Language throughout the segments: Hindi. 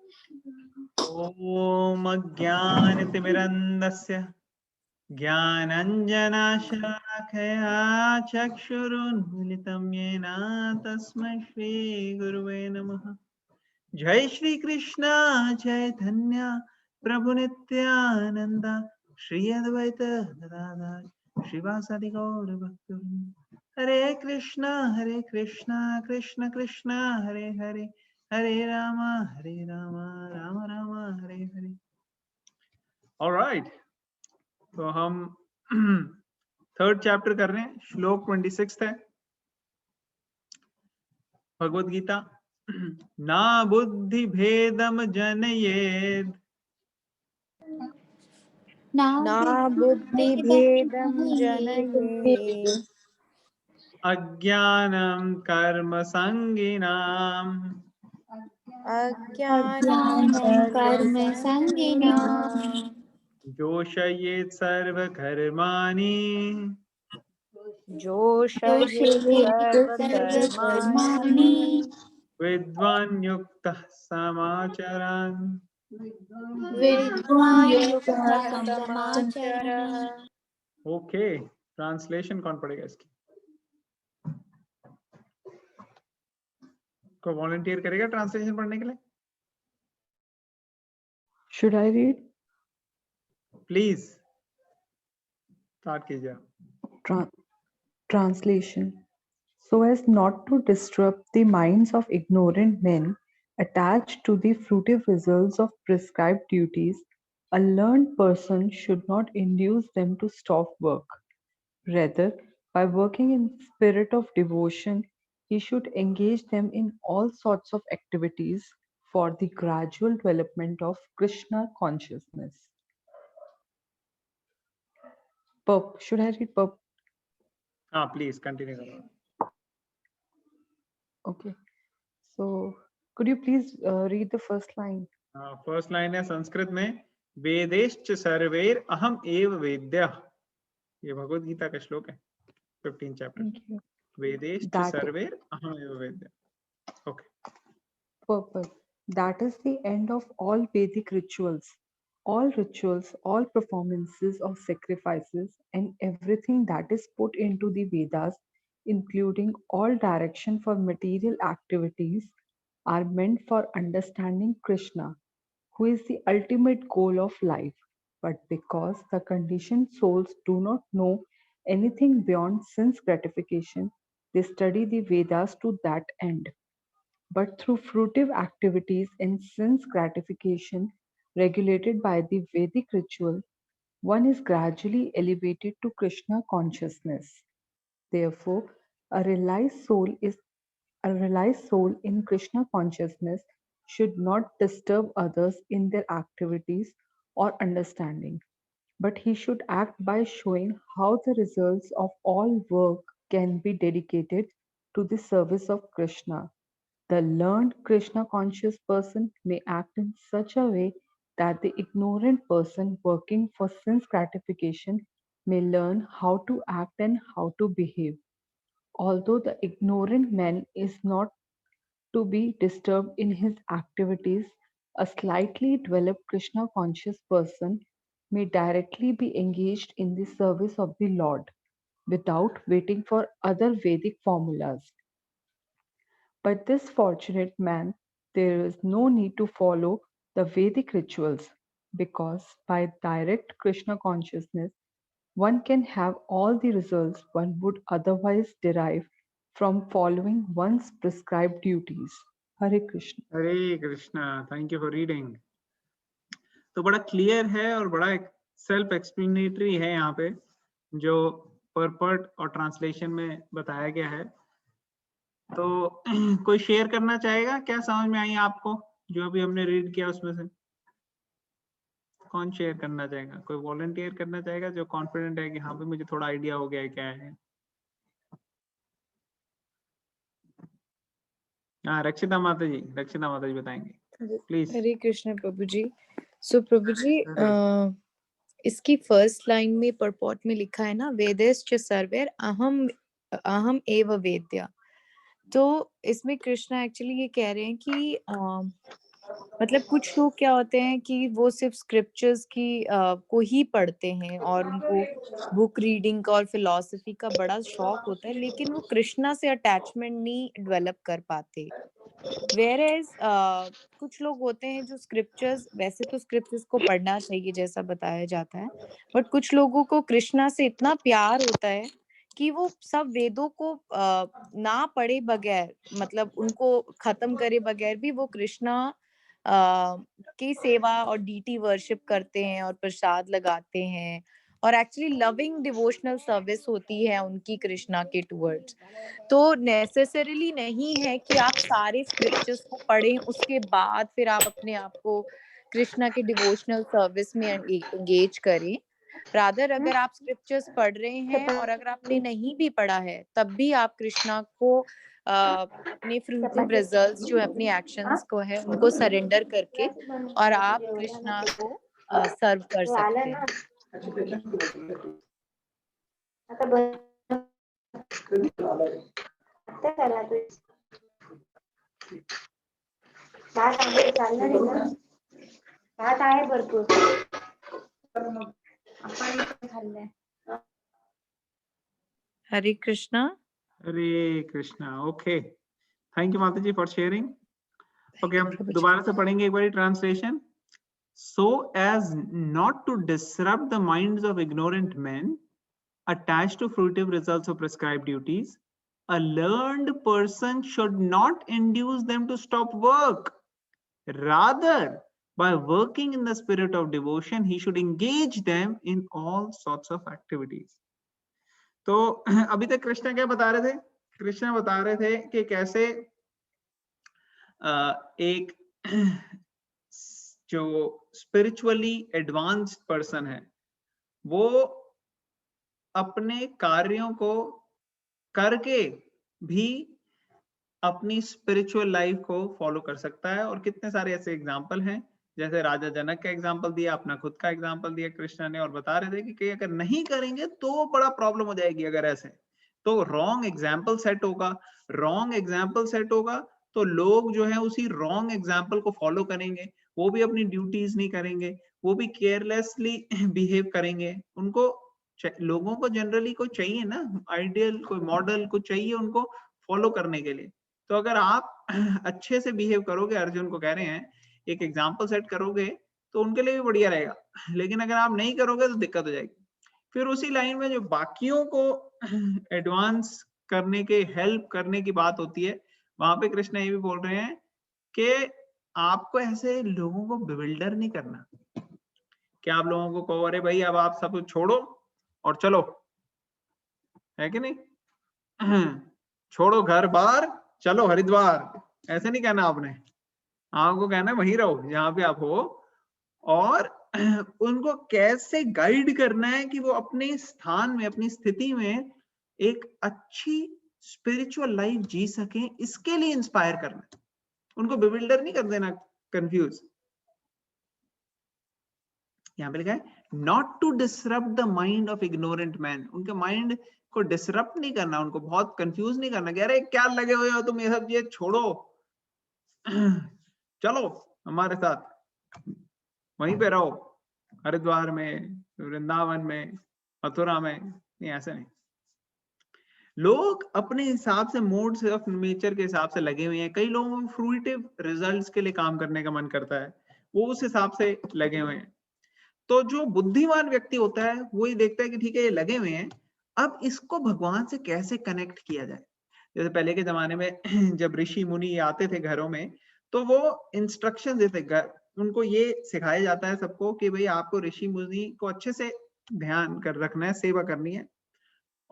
ॐ अज्ञानतिमिरन्दस्य ज्ञानञ्जनशलाकया चक्षुरुन्मिलितं येन तस्मै श्रीगुरुवे नमः। जय श्री कृष्ण चैतन्य प्रभु नित्यानंद श्री अद्वैत गदाधर श्रीवासादि गौर भक्तवृंद। हरे कृष्णा कृष्ण कृष्ण हरे हरे, हरे राम राम राम हरे हरे। ऑलराइट, तो हम थर्ड चैप्टर कर रहे हैं। श्लोक 26 है भगवद गीता। ना बुद्धि भेदम जनयेद न बुद्धिभेदं जनयेत् अज्ञानं कर्म संगिनाम अज्ञानं कर्म कर्मसङ्गिनाम् जोषयेत् सर्वकर्माणि जोषयेत् सर्वकर्माणि विद्वान् युक्तः समाचरन्। विद्वान् युक्तः समाचरः। ओके, ट्रांसलेशन कौन पढ़ेगा इसकी? को वॉलंटियर करेगा ट्रांसलेशन पढ़ने के लिए? Should I read? Please start कीजिए। Translation. So as not to disrupt the minds of ignorant men attached to the fruitive results of prescribed duties, a learned person should not induce them to stop work. Rather, by working in spirit of devotion, he should engage them in all sorts of activities for the gradual development of Krishna consciousness. Should I read Purp? हाँ प्लीज कंटिन्यू करो। Okay. So, could you please read the first line? First line है संस्कृत में, वेदेश्च सर्वैर अहम एव वेद्यः। ये भगवद गीता का श्लोक है 15 चैप्टर। Thank you. वेदेश्च That सर्वैर अहम एव वेद्यः। Okay. purpose. That is the end of all Vedic rituals. All rituals, all performances of sacrifices, and everything that is put into the Vedas, including all direction for material activities, are meant for understanding Krishna, who is the ultimate goal of life. But because the conditioned souls do not know anything beyond sense gratification, they study the Vedas to that end. But through fruitive activities and sense gratification regulated by the Vedic ritual, one is gradually elevated to Krishna consciousness. Therefore, a realized soul in Krishna consciousness should not disturb others in their activities or understanding, but he should act by showing how the results of all work can be dedicated to the service of Krishna. The learned Krishna conscious person may act in such a way that the ignorant person working for sense gratification may learn how to act and how to behave. Although the ignorant man is not to be disturbed in his activities, a slightly developed Krishna conscious person may directly be engaged in the service of the Lord without waiting for other Vedic formulas. But this fortunate man, there is no need to follow the Vedic rituals because by direct Krishna consciousness, one can have all the results one would otherwise derive from following one's prescribed duties. Hare Krishna. Hare Krishna, thank you for reading. तो बड़ा क्लियर है और बड़ा सेल्फ एक्सप्लेनेटरी है यहाँ पे जो परपर्ट और ट्रांसलेशन में बताया गया है। तो कोई शेयर करना चाहेगा? क्या समझ में आई आपको जो अभी हमने रीड किया उसमें से? कौन शेयर करना चाहेगा? कोई वॉलंटियर करना चाहेगा जो कॉन्फिडेंट है कि हाँ भाई मुझे थोड़ा आइडिया हो गया है क्या है? हाँ, रक्षिता माता जी बताएंगे प्लीज। हरे कृष्ण प्रभु जी। सो प्रभु जी, इसकी फर्स्ट लाइन में परपॉट में लिखा है ना, वेदेश्च सर्वैर अहम अहम एव वेद्य। तो इसमें कृष्णा एक्चुअली ये कह रहे हैं कि मतलब कुछ लोग क्या होते हैं कि वो सिर्फ स्क्रिप्चर्स की को ही पढ़ते हैं और उनको बुक रीडिंग का और फिलॉसफी का बड़ा शौक होता है, लेकिन वो कृष्णा से अटैचमेंट नहीं डेवलप कर पाते। वेयर एज कुछ लोग होते हैं जो स्क्रिप्चर्स, वैसे तो स्क्रिप्चर्स को पढ़ना चाहिए जैसा बताया जाता है, बट कुछ लोगों को कृष्णा से इतना प्यार होता है कि वो सब वेदों को ना पढ़े बगैर, मतलब उनको खत्म करे बगैर भी वो कृष्णा की सेवा और डीटी वर्शिप करते हैं और प्रसाद लगाते हैं, और एक्चुअली लविंग डिवोशनल सर्विस होती है उनकी कृष्णा के टुवर्ड्स। तो नेसेसरीली नहीं है कि आप सारे स्क्रिप्चर्स को पढ़ें, उसके बाद फिर आप अपने आप को कृष्णा के डिवोशनल सर्विस में एंगेज करें। रादर अगर आप स्क्रिप्चर्स पढ़ रहे हैं और अगर आपने नहीं भी पढ़ा है, तब भी आप कृष्णा को अपने फ्रूटिव रिजल्ट्स जो है, अपने एक्शंस को है, उनको सरेंडर करके और आप कृष्णा को सर्व कर सकते हैं। हरे कृष्णा। हरे Krishna. Okay, thank you Mata ji for sharing. Okay, हम दोबारा से पढ़ेंगे एक बारी translation. So as not to disrupt the minds of ignorant men attached to fruitive results of prescribed duties, a learned person should not induce them to stop work. Rather, by working in the spirit of devotion, he should engage them in all sorts of activities. तो अभी तक कृष्ण क्या बता रहे थे? कृष्ण बता रहे थे कि कैसे एक जो स्पिरिचुअली एडवांस्ड पर्सन है वो अपने कार्यों को करके भी अपनी स्पिरिचुअल लाइफ को फॉलो कर सकता है। और कितने सारे ऐसे एग्जाम्पल हैं, जैसे राजा जनक का एग्जाम्पल दिया, अपना खुद का एग्जाम्पल दिया कृष्ण ने, और बता रहे थे कि अगर नहीं करेंगे तो बड़ा प्रॉब्लम हो जाएगी। अगर ऐसे तो रॉन्ग एग्जाम्पल सेट होगा, रॉन्ग एग्जाम्पल सेट होगा तो लोग जो है उसी रॉन्ग एग्जाम्पल को फॉलो करेंगे, वो भी अपनी ड्यूटीज नहीं करेंगे, वो भी केयरलेसली बिहेव करेंगे। उनको लोगों को जनरली कोई चाहिए ना, आइडियल कोई मॉडल कुछ चाहिए उनको फॉलो करने के लिए। तो अगर आप अच्छे से बिहेव करोगे, अर्जुन को कह रहे हैं, एक एग्जाम्पल सेट करोगे तो उनके लिए भी बढ़िया रहेगा। लेकिन अगर आप नहीं करोगे तो दिक्कत हो जाएगी। फिर उसी लाइन में जो बाकियों को एडवांस करने के, हेल्प करने की बात होती है, वहां पे कृष्ण ये भी बोल रहे हैं कि आपको ऐसे लोगों को बिविल्डर नहीं करना कि आप लोगों को कहो अरे भाई अब आप सब छोड़ो और चलो, है कि नहीं, छोड़ो घर बार चलो हरिद्वार, ऐसे नहीं कहना आपने। आपको कहना है वहीं रहो जहां पे आप हो, और उनको कैसे गाइड करना है कि वो अपने स्थान में, अपनी स्थिति में एक अच्छी स्पिरिचुअल लाइफ जी सके, इसके लिए इंस्पायर करना है। उनको बिविल्डर नहीं कर देना, कंफ्यूज। यहाँ पे लिखा है not to disrupt the mind of ignorant man, उनके माइंड को डिसरप्ट नहीं करना, उनको बहुत कंफ्यूज नहीं करना कि अरे क्या लगे हुए हो तुम, ये सब ये छोड़ो, चलो हमारे साथ वहीं पे रहो, हरिद्वार में, वृंदावन में, मथुरा में। नहीं, ऐसा नहीं। लोग अपने हिसाब से, मोड से, ऑफ नेचर के हिसाब से लगे हुए हैं। कई लोगों को फ्रूटिव रिजल्ट्स के लिए काम करने का मन करता है, वो उस हिसाब से लगे हुए हैं। तो जो बुद्धिमान व्यक्ति होता है वो ये देखता है कि ठीक है ये लगे हुए हैं, अब इसको भगवान से कैसे कनेक्ट किया जाए। जैसे पहले के जमाने में जब ऋषि मुनि आते थे घरों में, तो वो इंस्ट्रक्शन देते, उनको ये सिखाया जाता है सबको कि भाई आपको ऋषि मुनि को अच्छे से ध्यान कर रखना है, सेवा करनी है।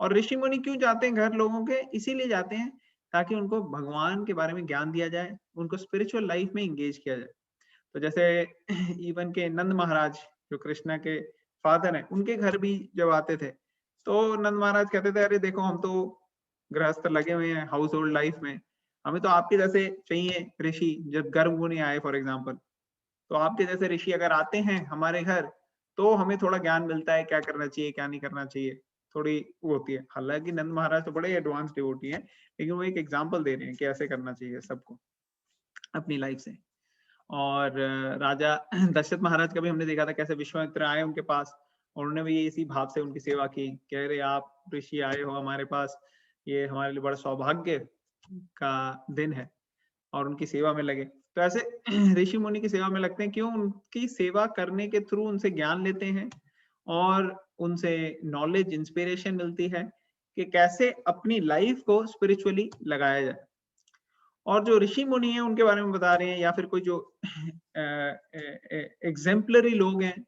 और ऋषि मुनि क्यों जाते हैं घर लोगों के? इसीलिए जाते हैं ताकि उनको भगवान के बारे में ज्ञान दिया जाए, उनको स्पिरिचुअल लाइफ में इंगेज किया जाए। तो जैसे इवन के नंद महाराज जो कृष्णा के फादर हैं, उनके घर भी जब आते थे तो नंद महाराज कहते थे अरे देखो हम तो गृहस्थ लगे हुए हैं हाउस होल्ड लाइफ में, हमें तो आपके जैसे चाहिए ऋषि। जब गर्भ नहीं आए फॉर एग्जाम्पल, तो आपके जैसे ऋषि अगर आते हैं हमारे घर तो हमें थोड़ा ज्ञान मिलता है, क्या करना चाहिए क्या नहीं करना चाहिए, थोड़ी वो होती है। हालांकि नंद महाराज तो बड़े एडवांस डिवोटी हैं, लेकिन वो एक एग्जाम्पल दे रहे हैं कि ऐसे करना चाहिए सबको अपनी लाइफ से। और राजा दशरथ महाराज का भी हमने देखा था कैसे विश्वामित्र आए उनके पास और उन्होंने भी इसी भाव से उनकी सेवा की, कह रहे आप ऋषि आए हो हमारे पास, ये हमारे लिए बड़ा सौभाग्य का दिन है, और उनकी सेवा में लगे। तो ऐसे ऋषि मुनि की सेवा में लगते हैं, क्यों? उनकी सेवा करने के थ्रू उनसे ज्ञान लेते हैं और उनसे नॉलेज, इंस्पिरेशन मिलती है कि कैसे अपनी लाइफ को स्पिरिचुअली लगाया जाए। और जो ऋषि मुनि हैं उनके बारे में बता रहे हैं, या फिर कोई जो एग्जेम्पलरी लोग हैं,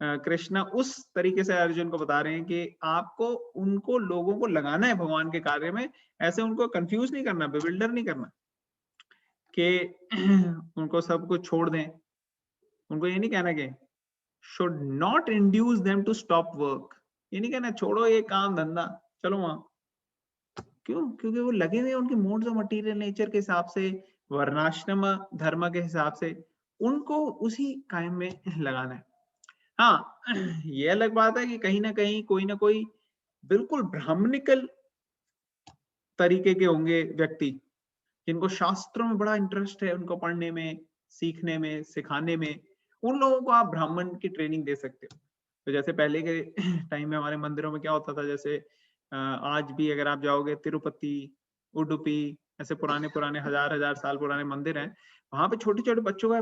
कृष्णा उस तरीके से अर्जुन को बता रहे हैं कि आपको उनको लोगों को लगाना है भगवान के कार्य में, ऐसे उनको कंफ्यूज नहीं करना, बेविल्डर नहीं करना कि उनको सब कुछ छोड़ दें। उनको ये नहीं कहना कि should not induce them to stop work, ये नहीं कहना छोड़ो ये काम धंधा, चलो वहां। क्यों? क्योंकि वो लगे हुए उनके मोड्स ऑफ मटेरियल नेचर के हिसाब से, वर्णाश्रम धर्म के हिसाब से, उनको उसी कायम में लगाना है। हाँ, ये अलग बात है कि कहीं ना कहीं कोई ना कोई बिल्कुल ब्राह्मणिकल तरीके के होंगे व्यक्ति जिनको शास्त्रों में बड़ा इंटरेस्ट है, उनको पढ़ने में, सीखने में, सिखाने में, उन लोगों को आप ब्राह्मण की ट्रेनिंग दे सकते हो। तो जैसे पहले के टाइम में हमारे मंदिरों में क्या होता था, जैसे आज भी अगर आप जाओगे तिरुपति, उडुपी, ऐसे पुराने पुराने हजार साल पुराने मंदिर हैं, वहां पे छोटे छोटे बच्चों का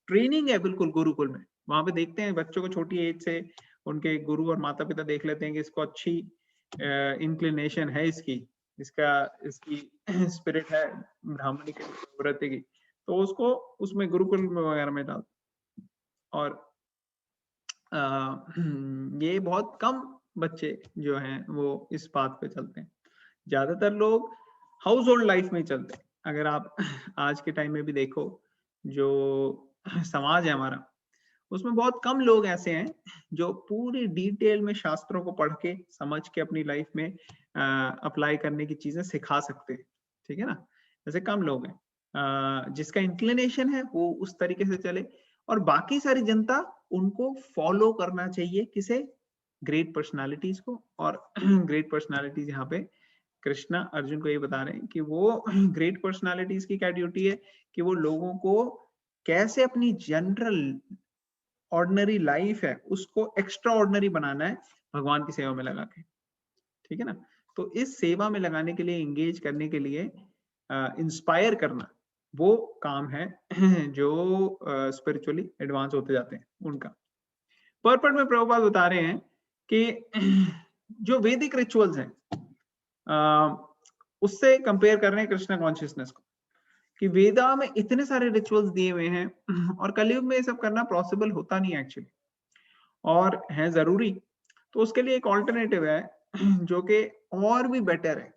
ट्रेनिंग है बिल्कुल गुरुकुल में। वहां पे देखते हैं बच्चों को छोटी एज से उनके गुरु और माता पिता देख लेते हैं कि इसको अच्छी इंक्लिनेशन है, इसकी स्पिरिट है ब्राह्मणी की व्रत की, तो उसको उसमें गुरुकुल में वगैरह में डाल। और ये बहुत कम बच्चे जो हैं वो इस बात पे चलते हैं, ज्यादातर लोग हाउस होल्ड लाइफ में चलते हैं। अगर आप आज के टाइम में भी देखो, जो समाज है हमारा, उसमें बहुत कम लोग ऐसे हैं जो पूरी डिटेल में शास्त्रों को पढ़ के समझ के अपनी लाइफ में अप्लाई करने की चीजें सिखा सकते हैं, ठीक है ना। ऐसे कम लोग हैं, जिसका इंक्लिनेशन है वो उस तरीके से चले, और बाकी सारी जनता उनको फॉलो करना चाहिए, किसे? ग्रेट पर्सनालिटीज को। और ग्रेट पर्सनालिटीज यहाँ पे कृष्णा अर्जुन को ये बता रहे हैं कि वो ग्रेट पर्सनालिटीज की क्या ड्यूटी है कि वो लोगों को कैसे अपनी जनरल ऑर्डिनरी लाइफ है उसको एक्स्ट्रा ऑर्डिनरी बनाना है भगवान की सेवा में लगा के, ठीक है ना। तो इस सेवा में लगाने के लिए, एंगेज करने के लिए, इंस्पायर करना, वो काम है जो स्पिरिचुअली एडवांस होते जाते हैं उनका। पर्पट में प्रभुपाद बता रहे हैं कि जो वैदिक रिचुअल्स हैं उससे कंपेयर कर रहे हैं कृष्णा कॉन्शियसनेस को, कि वेदा में इतने सारे रिचुअल्स दिए हुए हैं और कलयुग में ये सब करना पॉसिबल होता नहीं एक्चुअली, और है जरूरी। तो उसके लिए एक ऑल्टरनेटिव है जो कि और भी बेटर है,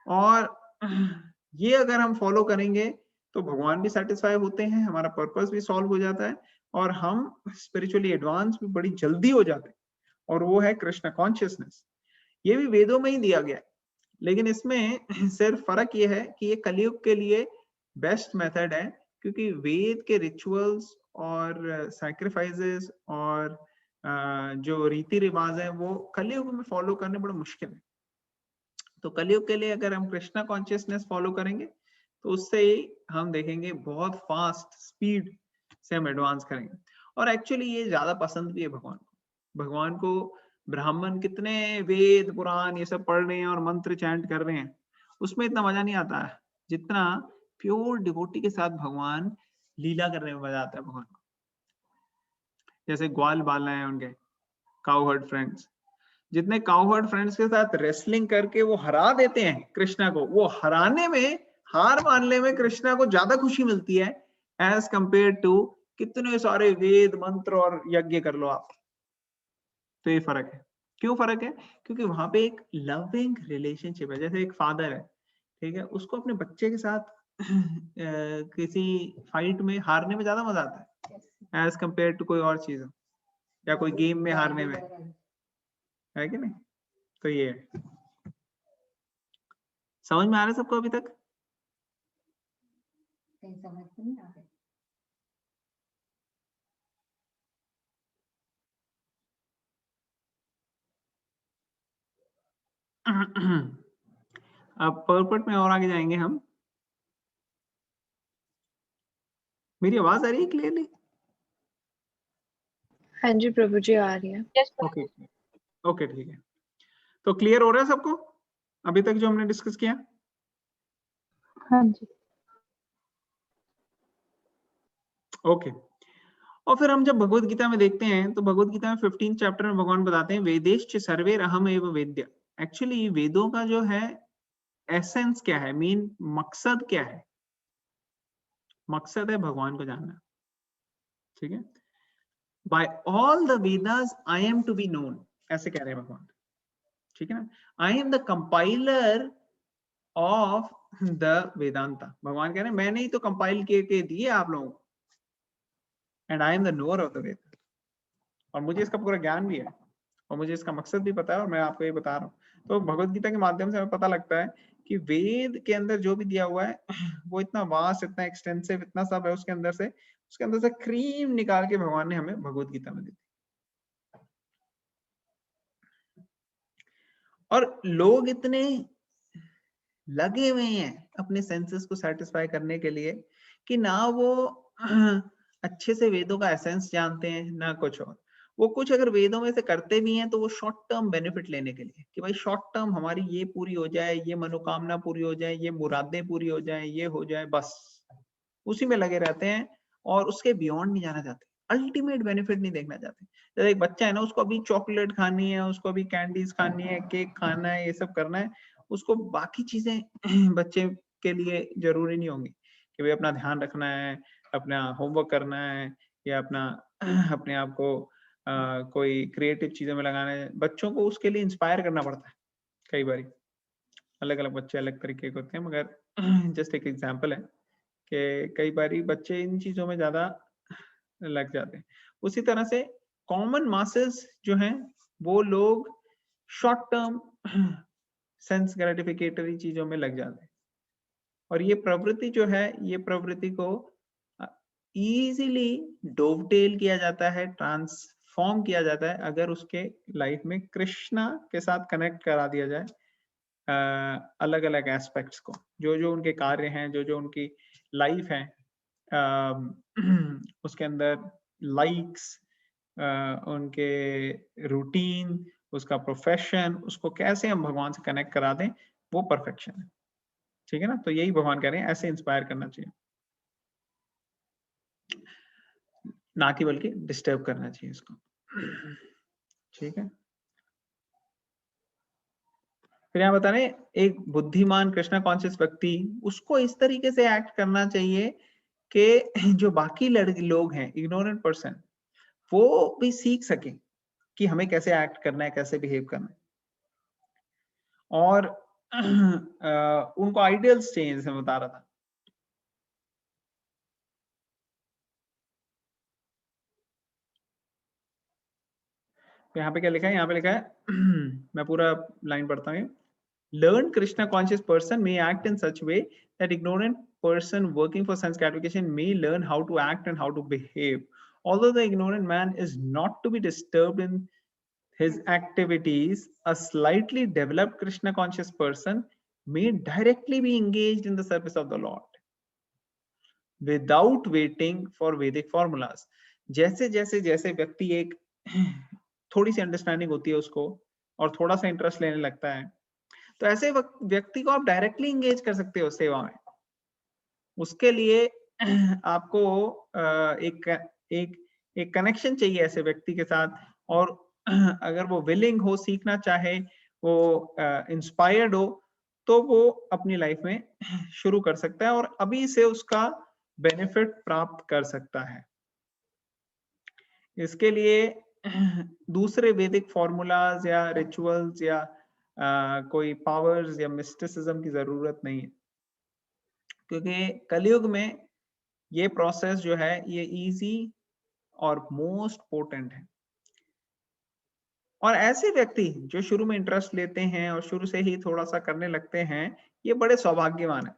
और ये अगर हम फॉलो करेंगे तो भगवान भी सेटिस्फाई होते हैं, हमारा पर्पस भी सॉल्व हो जाता है, और हम स्पिरिचुअली एडवांस भी बड़ी जल्दी हो जाते हैं, और वो है कृष्ण कॉन्शियसनेस। ये भी वेदों में ही दिया गया है, लेकिन इसमें सिर्फ फर्क ये है कि ये कलयुग के लिए बेस्ट मेथड है, क्योंकि वेद के रिचुअल्स और सैक्रिफाइसेस और जो रीति रिवाज है वो कलयुग में फॉलो करने बड़ा मुश्किल है। तो कलयुग के लिए अगर हम कृष्णा कॉन्शियसनेस फॉलो करेंगे तो उससे ही हम देखेंगे बहुत फास्ट स्पीड से हम एडवांस करेंगे। और एक्चुअली ये ज्यादा पसंद भी है भगवान को। भगवान को ब्राह्मण कितने वेद पुराण ये सब पढ़ रहे हैं और मंत्र चैंट कर रहे हैं, उसमें इतना मजा नहीं आता है जितना प्योर डिवोटी के साथ भगवान लीला करने में मजा आता है भगवान को। जैसे ग्वाल बाल हैं उनके काउहर्ड फ्रेंड्स, जितने काउहर्ड फ्रेंड्स के साथ रेसलिंग करके वो हरा देते हैं कृष्णा को, वो हराने में, हार मानने में कृष्णा को ज्यादा खुशी मिलती है एज कंपेयर टू कितने सारे वेद मंत्र और यज्ञ कर लो आप। तो ये फर्क है। क्यों फर्क है? क्योंकि वहां पे एक लविंग रिलेशनशिप है। जैसे एक फादर है, ठीक है, उसको अपने बच्चे के साथ किसी फाइट में हारने में ज्यादा मजा आता है एज कंपेयर टू कोई और चीज या कोई गेम में हारने में, है कि नहीं? तो ये है। समझ में आ रहा है सबको अभी तक? समझ तो नहीं आ रहा। अब पर्पट में और आगे जाएंगे हम। मेरी आवाज आ रही है क्लियरली? हाँ जी प्रभु जी, आ रही है। ओके ओके, ठीक है। तो क्लियर हो रहा है सबको अभी तक जो हमने डिस्कस किया? हाँ जी। ओके। और फिर हम जब भगवत गीता में देखते हैं तो भगवत गीता में 15 चैप्टर में भगवान बताते हैं वेदेश्च सर्वेर अहम एव वेद्य। एक्चुअली वेदों का जो है एसेंस क्या है, मेन मकसद क्या है? मकसद है भगवान को जानना, ठीक है। By all the Vedas I am to be known, ऐसे कह रहे हैं भगवान, ठीक है ना। I am the compiler of the Vedanta. भगवान कह रहे हैं मैंने ही तो कंपाइल के दिए आप लोगों को, and I am the knower of the Veda. और मुझे इसका पूरा ज्ञान भी है और मुझे इसका मकसद भी पता है और मैं आपको ये बता रहा हूँ। तो भगवत गीता के माध्यम से हमें पता लगता है कि वेद के अंदर जो भी दिया हुआ है वो इतना वास्ट, इतना एक्सटेंसिव, इतना सब है उसके अंदर से क्रीम निकाल के भगवान ने हमें भगवत गीता में दी। और लोग इतने लगे हुए हैं अपने सेंसेस को सेटिस्फाई करने के लिए कि ना वो अच्छे से वेदों का एसेंस जानते हैं ना कुछ और। वो कुछ अगर वेदों में से करते भी हैं तो वो शॉर्ट टर्म बेनिफिट लेने के लिए कि भाई शॉर्ट टर्म हमारी ये पूरी हो जाए, ये मनोकामना पूरी हो जाए, ये मुरादें पूरी हो जाए, ये हो जाए, बस उसी में लगे रहते हैं और उसके बियॉन्ड नहीं जाना चाहते, अल्टीमेट बेनिफिट नहीं देखना चाहते। जैसे एक बच्चा है ना, उसको अभी चॉकलेट खानी है, उसको अभी कैंडीज खानी है, केक खाना है, ये सब करना है, उसको बाकी चीजें बच्चे के लिए जरूरी नहीं होंगी कि भाई अपना ध्यान रखना है, अपना होमवर्क करना है या अपना अपने आप को कोई क्रिएटिव चीजों में लगाना है। बच्चों को उसके लिए इंस्पायर करना पड़ता है कई बार। अलग अलग बच्चे अलग तरीके के होते हैं, मगर जस्ट एक एग्जाम्पल है कि कई बारी बच्चे इन चीजों में ज्यादा लग जाते हैं। उसी तरह से कॉमन मासेस जो हैं वो लोग शॉर्ट टर्म सेंस ग्रेटिफिकेटरी चीजों में लग जाते हैं और ये प्रवृत्ति जो है, ये प्रवृत्ति को इजीली डोवटेल किया जाता है, ट्रांसफॉर्म किया जाता है अगर उसके लाइफ में कृष्णा के साथ कनेक्ट करा दिया जाए अलग अलग एस्पेक्ट्स को, जो जो उनके कार्य हैं, जो जो उनकी लाइफ है, उसके अंदर लाइक्स, उनके रूटीन, उसका प्रोफेशन, उसको कैसे हम भगवान से कनेक्ट करा दें, वो परफेक्शन है, ठीक है ना। तो यही भगवान कह रहे हैं, ऐसे इंस्पायर करना चाहिए, ना कि बल्कि डिस्टर्ब करना चाहिए इसको, ठीक है। फिर यहाँ बता रहे एक बुद्धिमान कृष्णा कॉन्शियस व्यक्ति उसको इस तरीके से एक्ट करना चाहिए कि जो बाकी लोग हैं, इग्नोरेंट पर्सन, वो भी सीख सके कि हमें कैसे एक्ट करना है, कैसे बिहेव करना है। और उनको आइडियल्स चाहिए, जैसे मैं बता रहा था। तो यहाँ पे क्या लिखा है, यहाँ पे लिखा है मैं पूरा लाइन पढ़ता हूँ। Learned Krishna conscious person may act in such way that ignorant person working for sense gratification may learn how to act and how to behave. Although the ignorant man is not to be disturbed in his activities, a slightly developed Krishna conscious person may directly be engaged in the service of the Lord without waiting for Vedic formulas. जैसे जैसे जैसे व्यक्ति एक थोड़ी सी अंडरस्टैंडिंग होती है उसको और थोड़ा सा इंटरेस्ट लेने लगता है, तो ऐसे व्यक्ति को आप डायरेक्टली इंगेज कर सकते हो सेवा में। उसके लिए आपको एक एक एक कनेक्शन चाहिए ऐसे व्यक्ति के साथ, और अगर वो विलिंग हो, सीखना चाहे, वो इंस्पायर्ड हो, तो वो अपनी लाइफ में शुरू कर सकता है और अभी से उसका बेनिफिट प्राप्त कर सकता है। इसके लिए दूसरे वैदिक फॉर्मूलाज या रिचुअल्स या कोई पावर्स या मिस्टिसिज्म की जरूरत नहीं है, क्योंकि कलयुग में ये प्रोसेस जो है ये इजी और मोस्ट पोटेंट है। और ऐसे व्यक्ति जो शुरू में इंटरेस्ट लेते हैं और शुरू से ही थोड़ा सा करने लगते हैं, ये बड़े सौभाग्यवान है।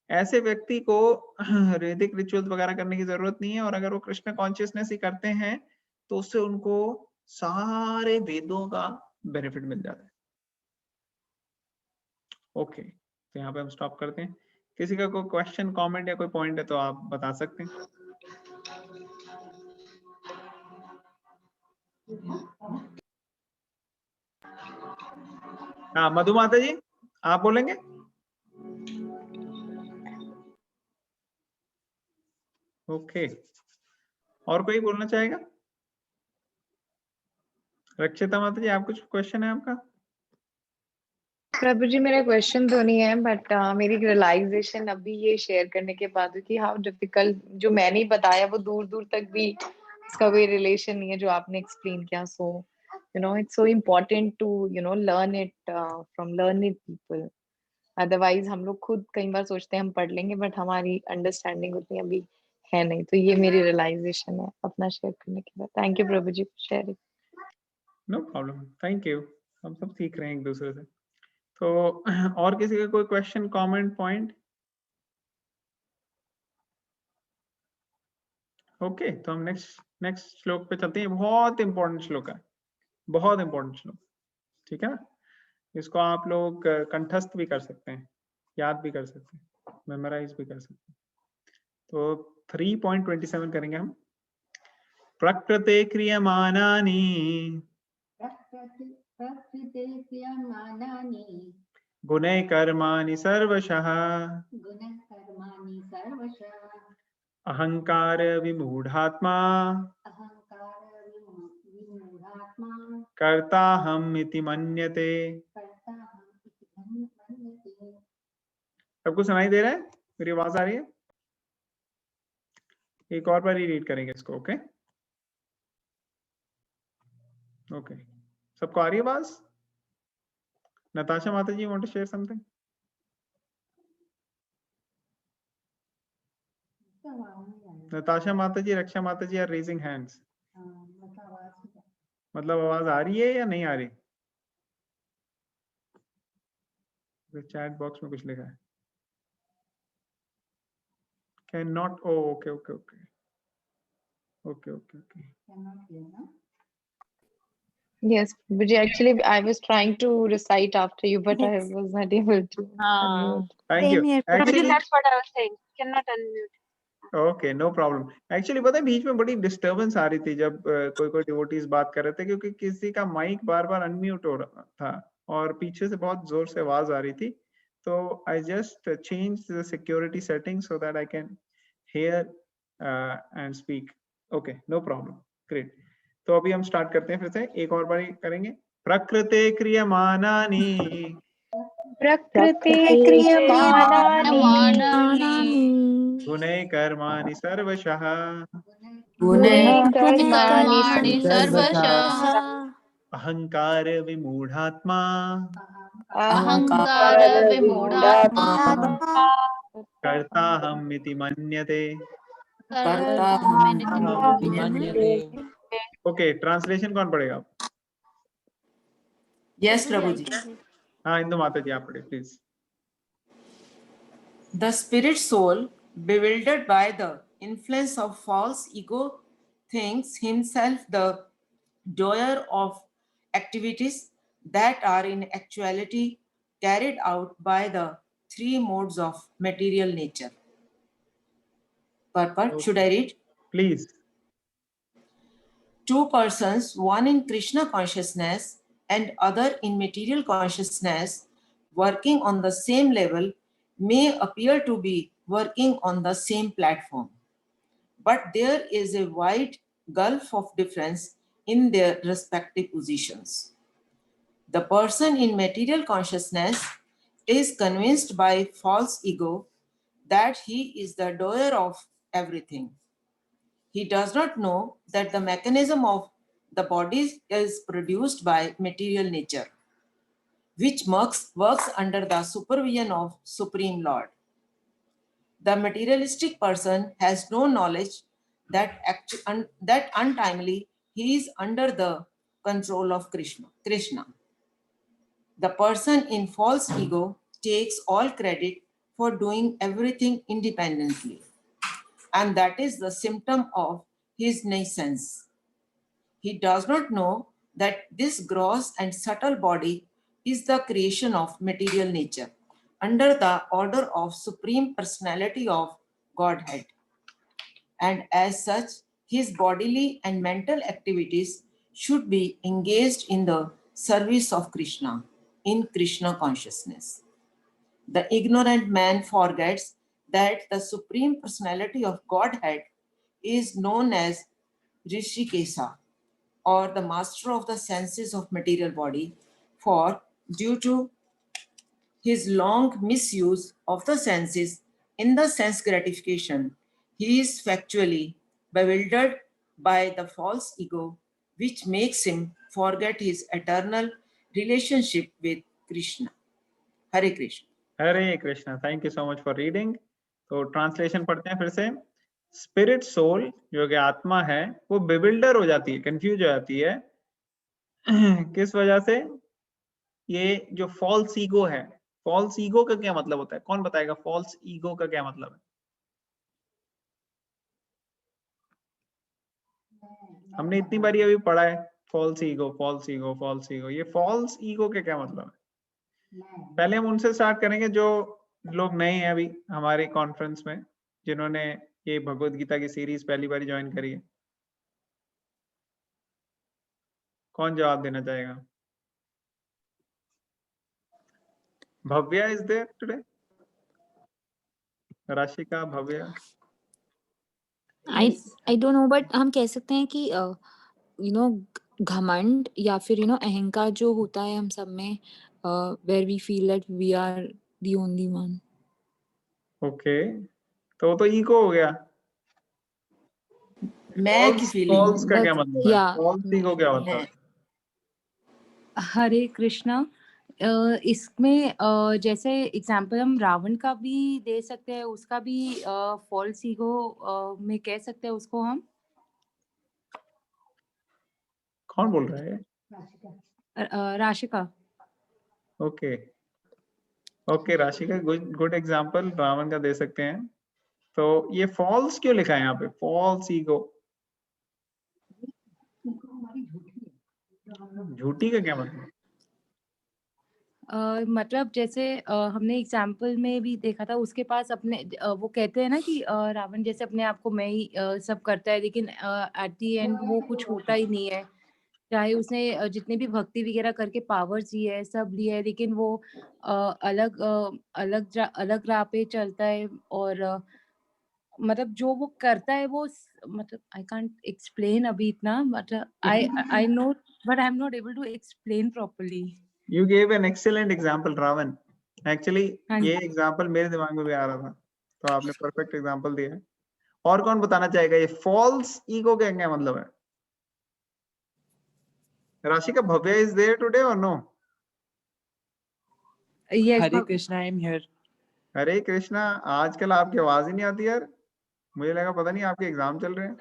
ऐसे व्यक्ति को वैदिक रिचुअल्स वगैरह करने की जरूरत नहीं है, और अगर वो कृष्ण कॉन्शियसनेस ही करते हैं तो उससे उनको सारे वेदों का बेनिफिट मिल जाता है। ओके, तो यहाँ पे हम स्टॉप करते हैं। किसी का कोई क्वेश्चन, कमेंट या कोई पॉइंट है तो आप बता सकते हैं। हाँ मधु माता जी, आप बोलेंगे? ओके, और कोई बोलना चाहेगा? रक्षिता माता जी, आप कुछ क्वेश्चन है आपका? प्रभु जी, मेरा क्वेश्चन तो नहीं है, बट मेरी रियलाइजेशन अभी ये शेयर करने के बाद हुई कि हाउ डिफिकल्ट, जो मैंने बताया वो दूर दूर तक भी इसका कोई रिलेशन नहीं है जो आपने एक्सप्लेन किया। So you know it's so important to learn it from learning people. Otherwise हम लोग खुद कई बार सोचते हैं हम पढ़ लेंगे, बट हमारी अंडरस्टैंडिंग उतनी अभी है नहीं। तो ये मेरी रियलाइजेशन है अपना शेयर करने के बाद। Thank you Prabhu ji for sharing. No problem, thank you. हम सब सीख रहे हैं एक दूसरे से। तो और किसी का कोई क्वेश्चन, कमेंट, पॉइंट? ओके, तो हम नेक्स्ट श्लोक पे चलते हैं। बहुत इंपॉर्टेंट श्लोक है, बहुत इंपॉर्टेंट श्लोक, ठीक है ना? इसको आप लोग कंठस्थ भी कर सकते हैं, याद भी कर सकते हैं, मेमोराइज भी कर सकते हैं। तो 3.27 करेंगे हम। प्रकृते क्रियमाणानि प्रकृते क्रियमाणानि गुणैः कर्माणि सर्वशः गुणः कर्माणि सर्वशः अहंकार विमूढ़ात्मा अहंकार विमूढात्मा कर्ताहम् इति मन्यते। कर्ताहम् इति मन्यते। सबको सुनाई दे रहा है? मेरी आवाज आ रही है? एक और बार रीड करेंगे इसको। ओके ओके, सबको आ रही है आवाज? Natasha Mata ji, want to share something? Natasha Mataji, Raksha Mataji are raising hands. मतलब आवाज आ रही है या नहीं आ रही? चैट बॉक्स में कुछ लिखा है, can not. Oh okay okay okay okay okay okay. Yes, but actually I was trying to recite after you, but I was not able to unmute. Thank you. Actually That's what I was saying. Cannot unmute. Okay, no problem. Actually पता है बीच में बड़ी डिस्टरबेंस आ रही थी जब कोई डिवोटीज बात कर रहे थे, क्योंकि किसी का माइक बार बार अनम्यूट हो रहा था और पीछे से बहुत जोर से आवाज आ रही थी। तो I just change the security setting so that I can hear and speak. Okay, no problem, great. तो अभी हम स्टार्ट करते हैं, फिर से एक और बार करेंगे। प्रकृते क्रियमाणानि प्रकृते क्रियमाणानि गुणैः कर्माणि सर्वशः गुणैः कर्माणि सर्वशः अहंकार विमूढ़ात्मा अहंकार विमूढात्मा कर्ताहम् इति मन्यते। ओके, ट्रांसलेशन कौन पढ़ेगा? यस प्रभु जी। हाँ, इंदु माता जी आप पढ़े please. The spirit soul, bewildered by the influence of false ego, thinks himself the doer of activities that are in actuality carried out by the three modes of material nature. Purport, should I read? Please. Two persons, one in Krishna consciousness and other in material consciousness, working on the same level, may appear to be working on the same platform, but there is a wide gulf of difference in their respective positions. The person in material consciousness is convinced by false ego that he is the doer of everything. He does not know that the mechanism of the body is produced by material nature, which works under the supervision of Supreme Lord. The materialistic person has no knowledge that untimely he is under the control of Krishna. The person in false ego takes all credit for doing everything independently, and that is the symptom of his nascence. He does not know that this gross and subtle body is the creation of material nature, under the order of Supreme Personality of Godhead. And as such, his bodily and mental activities should be engaged in the service of Krishna, in Krishna consciousness. The ignorant man forgets that the Supreme Personality of Godhead is known as Rishikesa, or the master of the senses of material body, for due to his long misuse of the senses in the sense gratification, he is factually bewildered by the false ego, which makes him forget his eternal relationship with Krishna. Hare Krishna. Hare Krishna, thank you so much for reading. तो ट्रांसलेशन पढ़ते हैं फिर से। स्पिरिट सोल जो कि आत्मा है वो बिविल्डर हो जाती है, कंफ्यूज हो जाती है। किस वजह से? ये जो फॉल्स ईगो है, फॉल्स ईगो का क्या मतलब होता है? कौन बताएगा फॉल्स ईगो का क्या मतलब है? हमने इतनी बारी अभी पढ़ा है false ego, false ego, false ego. ये फॉल्स ईगो के क्या मतलब है? पहले हम उनसे स्टार्ट करेंगे जो लोग नए हैं अभी हमारे कॉन्फ्रेंस में, जिन्होंने ये भगवत गीता की सीरीज पहली बार ज्वाइन करी है। कौन जवाब देना चाहेगा? Bhavya is there today? Rashika, Bhavya? I don't know, but हम कह सकते हैं कि यू नो घमंड या फिर अहंकार जो होता है हम सब में, where we feel that we are the only one. Okay, तो वो तो ईगो हो गया। मैं की फीलिंग। फॉल्स का क्या मतलब है? फॉल्स ईगो क्या होता है? हरे कृष्णा। इसमें जैसे एग्जाम्पल हम रावण का भी दे सकते हैं, उसका भी फॉल्स ईगो में कह सकते हैं उसको हम। कौन बोल रहा है? Rashika. Okay okay, Rashika, good example Ravana का दे सकते हैं। तो ये फॉल्स क्यों लिखा है यहाँ पे? फॉल्स ईगो, झूठी का क्या मतलब? मतलब जैसे हमने एग्जाम्पल में भी देखा था, उसके पास अपने वो कहते हैं ना कि रावण जैसे अपने आप को मैं ही सब करता है, लेकिन एट दी एंड वो कुछ होता ही नहीं है। चाहे उसने जितने भी भक्ति वगैरह करके पावर्स लिए है, सब लिए है, लेकिन वो अलग राह पे चलता है। और मतलब जो वो करता है वो मतलब आई कांट एक्सप्लेन अभी इतना, मतलब I know but I am not able to explain properly. You gave an excellent example, Ravana. Actually, ये एग्जाम्पल मेरे दिमाग में भी आ रहा था, तो आपने परफेक्ट एग्जाम्पल दिया है। और कौन बताना चाहेगा ये फॉल्स ईगो का क्या मतलब है? Rashika, Bhavya is there today और no? Hare Krishna, I am here. Hare Krishna, आजकल आपकी आवाज ही नहीं आती यार। मुझे लगा पता नहीं आपके एग्जाम चल रहे हैं।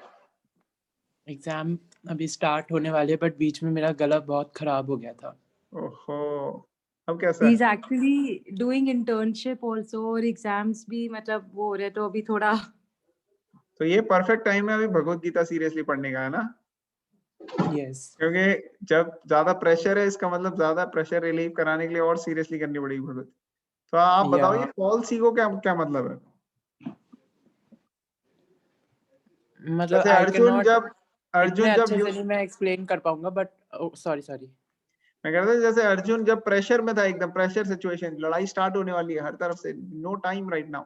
एग्जाम अभी स्टार्ट होने वाले, बट बीच में मेरा गला बहुत खराब हो गया था। ओहो, अब कैसा है? He's actually doing internship also, और एग्जाम्स भी मतलब वो हो रहे, तो अभी थोड़ा। तो ये परफेक्ट टाइम है अभी भगवत गीता सीरियसली पढ़ने का, है ना? यस। क्योंकि जब ज्यादा प्रेशर है, इसका मतलब ज्यादा प्रेशर रिलीव कराने के लिए और सीरियसली करनी पड़ेगी भगवत। तो आप बताओ ये फॉल्स ईगो क्या क्या मतलब है? मतलब जैसे अर्जुन जब अच्छे से नहीं मैं एक्सप्लेन कर पाऊंगा, बट सॉरी मैं कह रहा था जैसे अर्जुन जब प्रेशर में था, एकदम प्रेशर सिचुएशन, लड़ाई स्टार्ट होने वाली है हर तरफ से, नो टाइम राइट नाउ,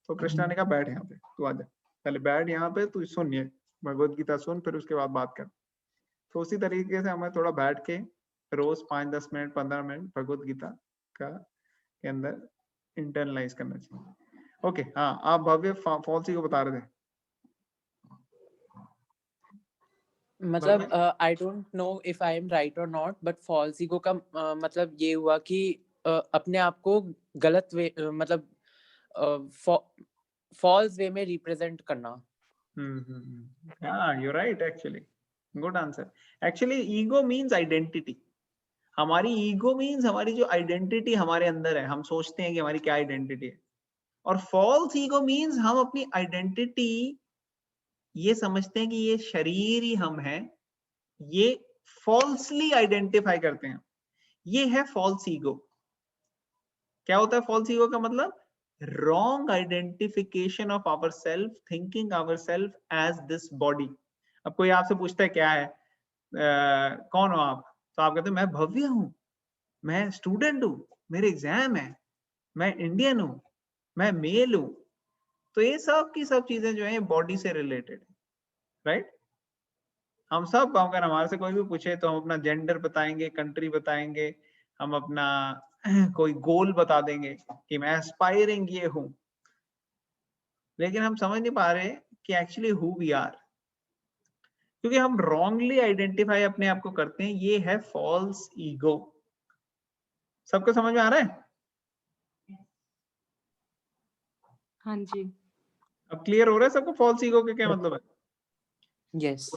तो कृष्णा ने कहा बैठ यहाँ पे, तू आ जा, पहले बैठ यहाँ पे, तू सुन ये भगवत गीता सुन, फिर उसके बाद बात कर। तो उसी तरीके से हमें थोड़ा बैठ के रोज 5-10 मिनट 15 मिनट भगवत गीता का के अंदर इंटरनलाइज करना चाहिए। ओके, हाँ, आप भव्य फॉल्स ईगो बता रहे थे। मतलब आई don't know if I am right और नॉट, बट फॉल्स ईगो का मतलब ये हुआ कि अपने आप को गलत वे, मतलब फॉल्स वे में रिप्रेजेंट करना। You right, actually good answer. Actually ego means identity. हमारी ईगो मींस हमारी जो आइडेंटिटी हमारे अंदर है, हम सोचते हैं कि हमारी क्या आइडेंटिटी है। और फॉल्स ईगो मींस हम अपनी आइडेंटिटी ये समझते हैं कि ये शरीर ही हम हैं, ये फॉल्सली आइडेंटिफाई करते हैं, ये है फॉल्स ईगो। क्या होता है फॉल्स ईगो का मतलब? Wrong identification of our self, thinking our self as this body. अब कोई आपसे पूछता है क्या है, कौन हो आप, तो आप कहते हो मैं भव्य हूँ, मैं स्टूडेंट हूँ, मेरे एग्जाम है, मैं इंडियन हूँ, मैं मेल हूँ। तो ये सब की सब चीजें जो है बॉडी से रिलेटेड है, राइट? हम सब अगर हमारे से कोई भी पूछे तो हम अपना जेंडर बताएंगे, कंट्री बताएंगे, हम अपना कोई गोल बता देंगे कि मैं एस्पायरिंग ये हूं, लेकिन हम समझ नहीं पा रहे कि एक्चुअली हु वी आर, क्योंकि हम रॉन्गली आइडेंटिफाई अपने आप को करते हैं। ये है फॉल्स ईगो। सबको समझ में आ रहा है? हाँ जी। अब क्लियर हो रहा है सबको फॉल्स ईगो के क्या मतलब है? यस।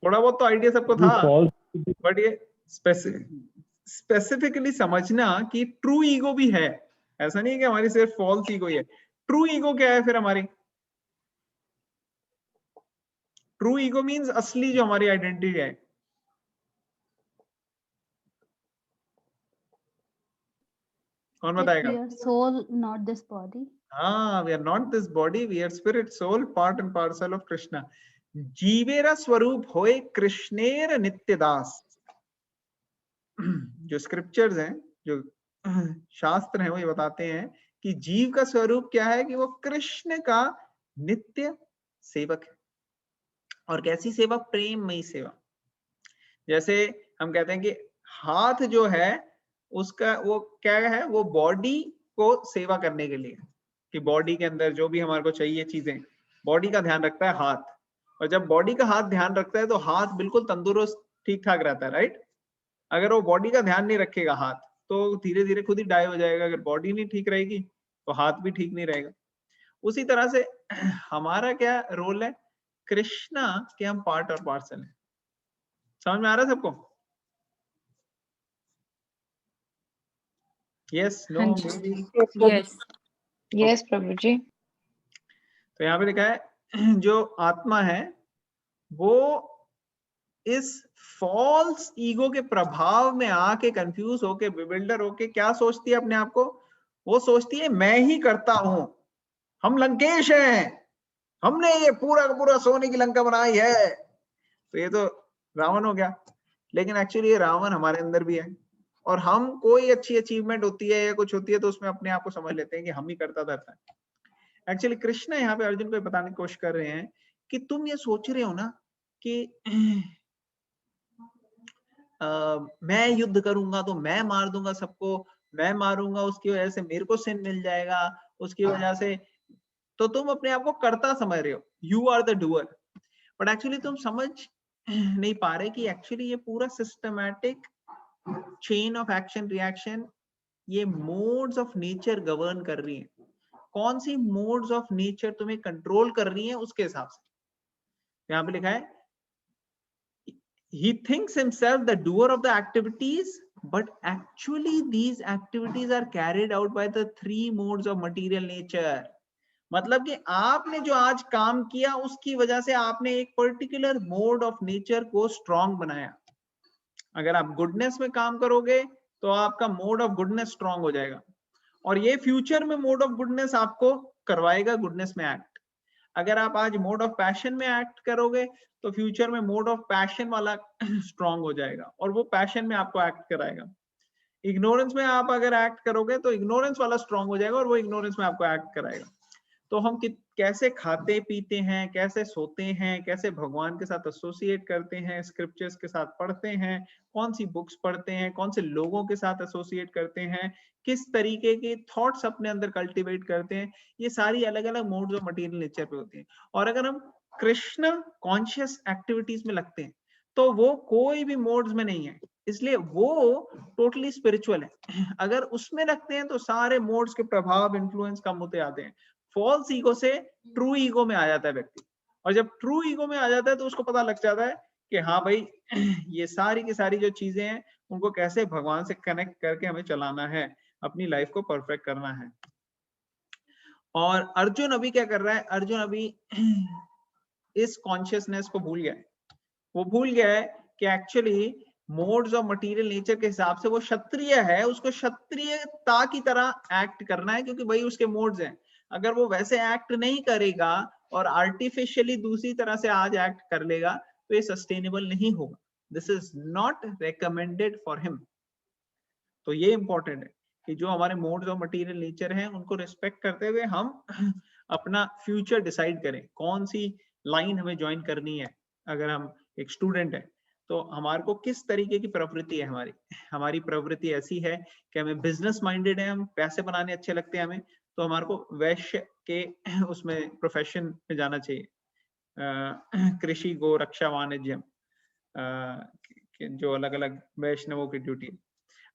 थोड़ा बहुत तो आइडिया सबको था, बट ये स्पेसिफिकली समझना कि ट्रू ईगो भी है। ऐसा नहीं है कि हमारी सिर्फ फॉल्स ईगो ही है। ट्रू ईगो क्या है फिर हमारी? ट्रू ईगो मींस असली जो हमारी आइडेंटिटी है। कौन बताएगा? soul, not this body. हाँ, we are not this body, we are spirit, soul, part and parcel of Krishna. जीवेरा स्वरूप होए कृष्णेर नित्यदास। जो स्क्रिप्चर्स हैं, जो शास्त्र हैं, वो ये बताते हैं कि जीव का स्वरूप क्या है कि वो कृष्ण का नित्य सेवक है। और कैसी सेवा? प्रेममयी सेवा। जैसे हम कहते हैं कि हाथ जो है उसका वो क्या है, वो बॉडी को सेवा करने के लिए, कि बॉडी के अंदर जो भी हमारे को चाहिए चीजें, बॉडी का ध्यान रखता है हाथ। और जब बॉडी का हाथ ध्यान रखता है तो हाथ बिल्कुल तंदुरुस्त ठीक ठाक रहता है, राइट? अगर वो बॉडी का ध्यान नहीं रखेगा हाथ, तो धीरे धीरे खुद ही डाई हो जाएगा। अगर बॉडी नहीं ठीक रहेगी तो हाथ भी ठीक नहीं रहेगा। उसी तरह से हमारा क्या रोल है? कृष्णा के हम पार्ट और पार्सल है। समझ में आ रहा है सबको? यस, नो, यस यस प्रभु जी। तो यहाँ पे लिखा है जो आत्मा है वो इस फॉल्स ईगो के प्रभाव में आके कंफ्यूज होके बिविल्डर होके क्या सोचती है अपने आप को? वो सोचती है मैं ही करता हूं, हम लंकेश हैं, हमने ये पूरा का पूरा सोने की लंका बनाई है। तो ये तो रावण हो गया, लेकिन एक्चुअली ये रावण हमारे अंदर भी है। और हम कोई अच्छी अचीवमेंट होती है या कुछ होती है तो उसमें अपने आप को समझ लेते हैं कि हम ही करता धरता है। एक्चुअली कृष्ण यहाँ पे अर्जुन को बताने की कोशिश कर रहे हैं कि तुम ये सोच रहे हो ना कि मैं युद्ध करूंगा तो मैं मार दूंगा सबको, मैं मारूंगा उसकी वजह से मेरे को सिन मिल जाएगा, उसकी वजह से, तो तुम अपने आप को करता समझ रहे हो, you are the doer. But actually तुम समझ नहीं पा रहे कि एक्चुअली ये पूरा systematic chain of action reaction, ये मोड्स ऑफ नेचर गवर्न कर रही है। कौन सी मोड्स ऑफ नेचर तुम्हें कंट्रोल कर रही है उसके हिसाब से। यहाँ पे लिखा है he thinks himself the doer of the activities, but actually these activities are carried out by the three modes of material nature. मतलब कि आपने जो आज काम किया उसकी वजह से आपने एक पर्टिकुलर मोड ऑफ नेचर को स्ट्रॉन्ग बनाया। अगर आप गुडनेस में काम करोगे तो आपका मोड ऑफ गुडनेस स्ट्रॉन्ग हो जाएगा, और ये फ्यूचर में मोड ऑफ गुडनेस आपको करवाएगा गुडनेस में एक्ट। अगर आप आज मोड ऑफ पैशन में एक्ट करोगे तो फ्यूचर में मोड ऑफ पैशन वाला स्ट्रॉन्ग हो जाएगा और वो पैशन में आपको एक्ट कराएगा। इग्नोरेंस में आप अगर एक्ट करोगे तो इग्नोरेंस वाला स्ट्रॉन्ग हो जाएगा और वो इग्नोरेंस में आपको एक्ट कराएगा। तो हम कैसे खाते पीते हैं, कैसे सोते हैं, कैसे भगवान के साथ एसोसिएट करते हैं, स्क्रिप्चर्स के साथ पढ़ते हैं, कौन सी बुक्स पढ़ते हैं, कौन से लोगों के साथ एसोसिएट करते हैं, किस तरीके के थॉट्स अपने अंदर कल्टीवेट करते हैं, ये सारी अलग अलग मोड्स ऑफ मटेरियल नेचर पे होती हैं। और अगर हम कृष्ण कॉन्शियस एक्टिविटीज में लगते हैं तो वो कोई भी मोड्स में नहीं है, इसलिए वो टोटली स्पिरिचुअल है। अगर उसमें लगते हैं तो सारे मोड्स के प्रभाव इन्फ्लुएंस कम होते आते हैं। फॉल्स ईगो से ट्रू ईगो में आ जाता है व्यक्ति, और जब ट्रू ईगो में आ जाता है तो उसको पता लग जाता है कि हाँ भाई ये सारी की सारी जो चीजें हैं उनको कैसे भगवान से कनेक्ट करके हमें चलाना है, अपनी लाइफ को परफेक्ट करना है। और अर्जुन अभी क्या कर रहा है? अर्जुन अभी इस कॉन्शियसनेस को भूल गया है। वो भूल गया है कि actually modes of material nature के हिसाब से वो क्षत्रिय है, उसको क्षत्रियता की तरह एक्ट करना है क्योंकि वही उसके मोड्स हैं। अगर वो वैसे एक्ट नहीं करेगा और आर्टिफिशियली दूसरी तरह से आज एक्ट कर लेगा तो ये सस्टेनेबल नहीं होगा। This is not recommended for him. तो ये इंपॉर्टेंट है कि जो हमारे मोड्स ऑफ मटेरियल नेचर हैं उनको रिस्पेक्ट करते हुए हम अपना फ्यूचर डिसाइड करें, कौन सी लाइन हमें ज्वाइन करनी है। अगर हम एक स्टूडेंट है तो हमारे को किस तरीके की प्रवृत्ति है, हमारी प्रवृत्ति ऐसी है कि हमें बिजनेस माइंडेड है, हम पैसे बनाने अच्छे लगते हैं हमें, तो हमारे को वैश्य के उसमें प्रोफेशन में जाना चाहिए, कृषि गो रक्षा वाणिज्य जो अलग अलग वैष्णवों की ड्यूटी है।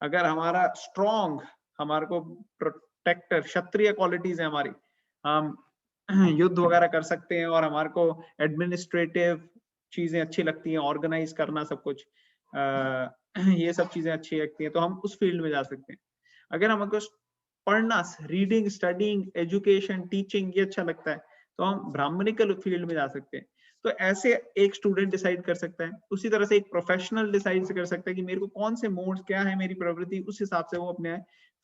अगर हमारा स्ट्रॉन्ग, हमारे को प्रोटेक्टर क्षत्रिय क्वालिटीज है हमारी, हम युद्ध वगैरह कर सकते हैं और हमारे को एडमिनिस्ट्रेटिव चीजें अच्छी लगती हैं, ऑर्गेनाइज करना सब कुछ, ये सब चीजें अच्छी लगती हैं, तो हम उस फील्ड में जा सकते हैं। अगर हमको पढ़ना, रीडिंग, स्टडिंग, एजुकेशन, टीचिंग ये अच्छा लगता है तो हम ब्राह्मणिकल फील्ड में जा सकते हैं। तो ऐसे एक स्टूडेंट डिसाइड कर सकता है, उसी तरह से एक प्रोफेशनल डिसाइड कर सकता है कि मेरे को कौन से मोड्स, क्या है मेरी प्रवृत्ति, उस हिसाब से वो अपने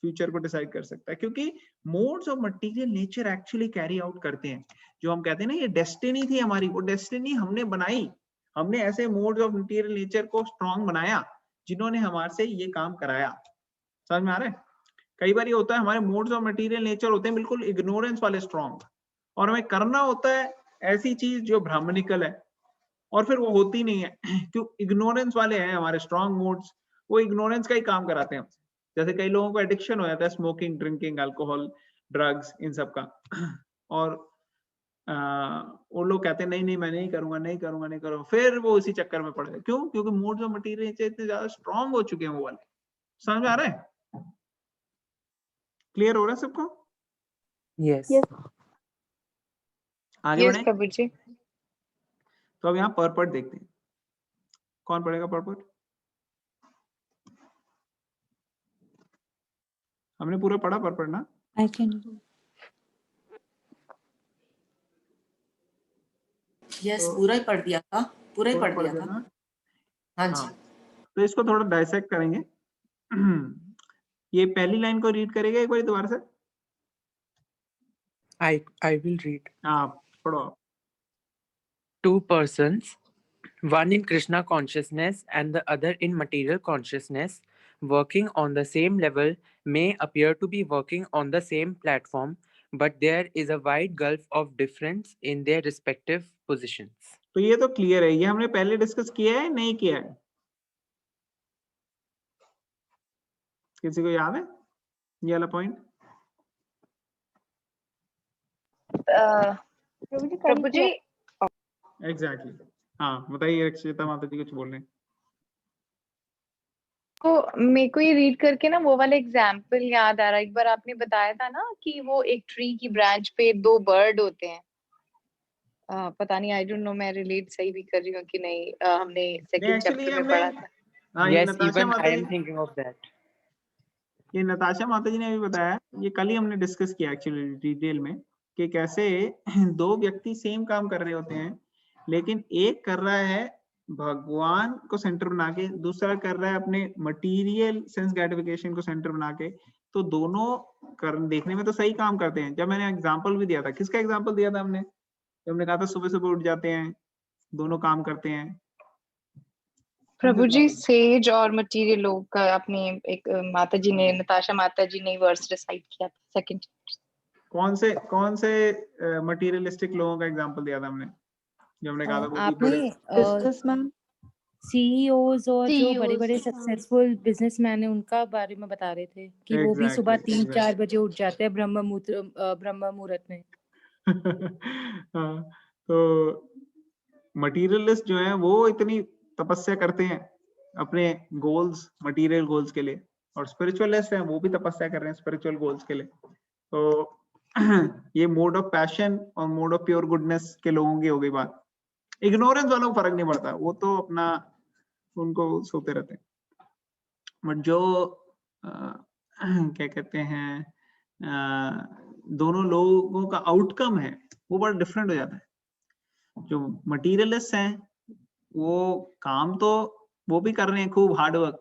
फ्यूचर को डिसाइड कर सकता है। क्योंकि modes of material nature actually carry out करते हैं, जो हम कहते हैं ना ये डेस्टिनी थी हमारी, वो डेस्टिनी हमने बनाई, हमने ऐसे मोड्स ऑफ मटेरियल नेचर को स्ट्रॉन्ग बनाया जिन्होंने हमारे से ये काम कराया। समझ में आ रहा है? कई बार ये होता है हमारे मोड्स ऑफ मटेरियल नेचर होते हैं बिल्कुल इग्नोरेंस वाले स्ट्रॉन्ग, और हमें करना होता है ऐसी चीज जो ब्राह्मणिकल है, और फिर वो होती नहीं है क्यों? इग्नोरेंस वाले हैं हमारे स्ट्रॉन्ग मोड्स, वो इग्नोरेंस का ही काम कराते हैं। जैसे कई लोगों को एडिक्शन हो जाता है स्मोकिंग, ड्रिंकिंग, अल्कोहल, ड्रग्स, इन सब का, और वो लोग कहते हैं नहीं नहीं मैं नहीं करूंगा, नहीं करूंगा, नहीं करूंगा, फिर वो उसी चक्कर में पड़ गए। क्यों? क्योंकि मोड्स ऑफ मटेरियल इतने ज्यादा स्ट्रॉन्ग हो चुके हैं वो वाले। समझ में आ रहा है? क्लियर हो रहा है सबको? यस आगे बढ़े। प्रभु जी। तो अब यहाँ पर्पट देखते हैं, कौन पढ़ेगा पर्पट? हमने पूरा पढ़ा पर्पट ना? I can. यस, तो पूरा ही पढ़ दिया था, पूरा ही पढ़ पढ़ दिया दिया था। ना? हाँ जी। हाँ, तो इसको थोड़ा डाइसेक्ट करेंगे। ये पहली लाइन को रीड करेगा एक बार दोबारा से। I will read. हाँ पढ़ो। Two persons, one in Krishna consciousness and the other in material consciousness, working on the same level may appear to be working on the same platform, but there is a wide gulf of difference in their respective positions. तो ये तो क्लियर है, ये हमने पहले डिस्कस किया है, नहीं किया है? किसी को याद है ये वाला पॉइंट? प्रभु जी एग्जैक्टली। हाँ बताइए रक्षिता माता जी, कुछ बोल रहे हैं? तो मेरे को ये रीड करके ना वो वाला एग्जाम्पल याद आ रहा है। एक बार आपने बताया था ना कि वो एक ट्री की ब्रांच पे दो बर्ड होते हैं। पता नहीं, आई डोंट नो मैं रिलेट सही भी कर रही हूँ कि नहीं। हमने सेकंड चैप्टर में पढ़ा था। हाँ, ये Yes, नताशा even माता I ji, am thinking of that. ये नताशा माता जी ने भी बताया, ये कल ही हमने डिस्कस किया एक्चुअली डिटेल में, कि कैसे दो व्यक्ति सेम काम कर रहे होते हैं, लेकिन एक कर रहा है भगवान को सेंटर बना के, दूसरा कर रहा है अपने मटेरियल सेंस ग्रेटिफिकेशन को सेंटर बना के। तो दोनों देखने में तो सही काम करते हैं। जब मैंने एग्जांपल भी दिया था, किसका एग्जांपल दिया था हमने? जब हमने कहा था सुबह सुबह उठ जाते हैं, दोनों काम करते हैं। प्रभु जी सेज और मटेरियल लोग का अपनी एक माता जी ने, नताशा माता जी ने वर्स रिसाइट किया था सेकंड। कौन से मटेरियलिस्टिक लोगों का एग्जांपल दिया था हमने? जो हमने कहा था वो भी बड़े बिजनेसमैन, सीईओज और जो बड़े बड़े सक्सेसफुल बिजनेसमैन है उनका बारे में बता रहे थे कि वो भी सुबह 3-4 बजे उठ जाते हैं ब्रह्म मुहूर्त में। हाँ, तो मटेरियलिस्ट जो है वो इतनी तपस्या करते हैं अपने गोल्स, मटेरियल गोल्स के लिए, और स्पिरिचुअलिस्ट हैं वो भी तपस्या कर रहे हैं स्पिरिचुअल गोल्स के लिए। तो ये मोड ऑफ पैशन और मोड ऑफ प्योर गुडनेस के लोगों की हो गई बात। इग्नोरेंस वालों को फर्क नहीं पड़ता, वो तो अपना उनको सोते रहते हैं। बट जो क्या कहते हैं, दोनों लोगों का आउटकम है वो बड़ा डिफरेंट हो जाता है। जो मटीरियलिस्ट हैं वो काम तो वो भी कर रहे हैं खूब हार्ड वर्क,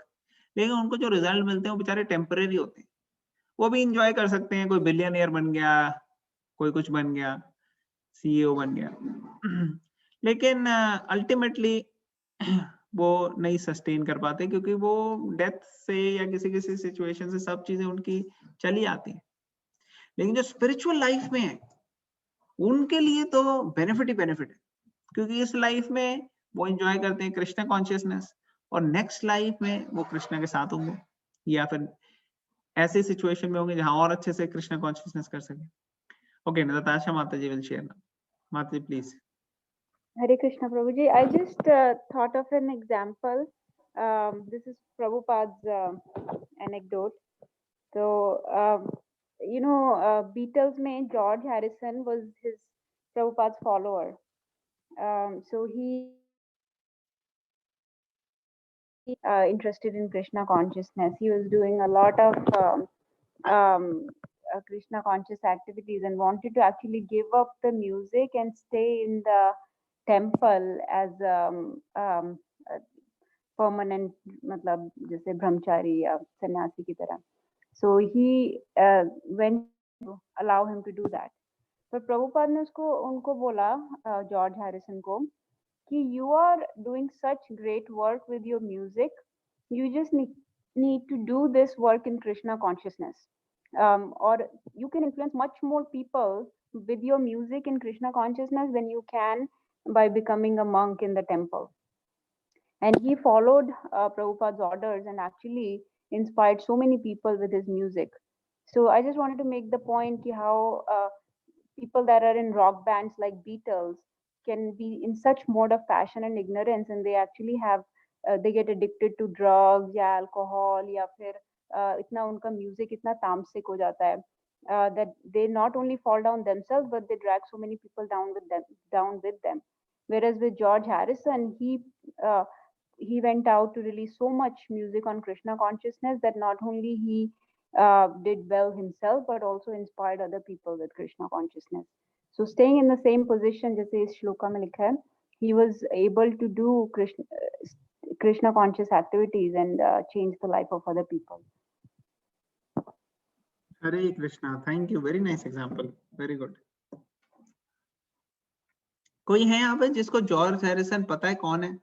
लेकिन उनको जो रिजल्ट मिलते हैं वो बेचारे टेम्परेरी होते हैं। वो भी इंजॉय कर सकते हैं, कोई बिलियनियर बन गया, कोई कुछ बन गया, सीईओ बन गया, लेकिन अल्टीमेटली वो नहीं सस्टेन कर पाते, क्योंकि वो डेथ से या किसी किसी सिचुएशन से सब चीजें उनकी चली आती हैं। लेकिन जो स्पिरिचुअल लाइफ में है उनके लिए तो बेनिफिट ही बेनिफिट है, क्योंकि इस लाइफ में वो एंजॉय करते हैं कृष्णा कॉन्शियसनेस, और नेक्स्ट लाइफ में वो कृष्णा के साथ होंगे, या फिर ऐसे सिचुएशन में होंगे जहां और अच्छे से कृष्णा कॉन्शियसनेस कर सके। Okay, Natasha Mata ji will share. Mata ji please. Hare Krishna Prabhuji. I just thought of an example. This is Prabhupada's anecdote. So, Beatles mein George Harrison was his Prabhupada's follower. So he interested in Krishna consciousness. He was doing a lot of Krishna conscious activities and wanted to actually give up the music and stay in the temple as permanent, मतलब जैसे ब्रह्मचारी या सन्यासी की तरह. So he went to allow him to do that. But Prabhupada ने उनको बोला, जॉर्ज हैरिसन को, कि you are doing such great work with your music, you just need to do this work in Krishna consciousness, or you can influence much more people with your music in Krishna consciousness than you can by becoming a monk in the temple. And he followed Prabhupada's orders and actually inspired so many people with his music. So I just wanted to make the point ki how people that are in rock bands like Beatles can be in such mode of passion and ignorance, and they actually have they get addicted to drugs या alcohol, या फिर इतना उनका music इतना तामसिक हो जाता है that they not only fall down themselves but they drag so many people down with them. Whereas with George Harrison, he went out to release so much music on Krishna consciousness that not only he did well himself but also inspired other people with Krishna consciousness. So staying in the same position, जैसे इस श्लोका में लिखा है, he was able to do Krishna conscious activities and change the life of other people. Hare Krishna, thank you, very nice example, very good. कोई है यहाँ पे जिसको जॉर्ज हैरिसन पता है कौन है?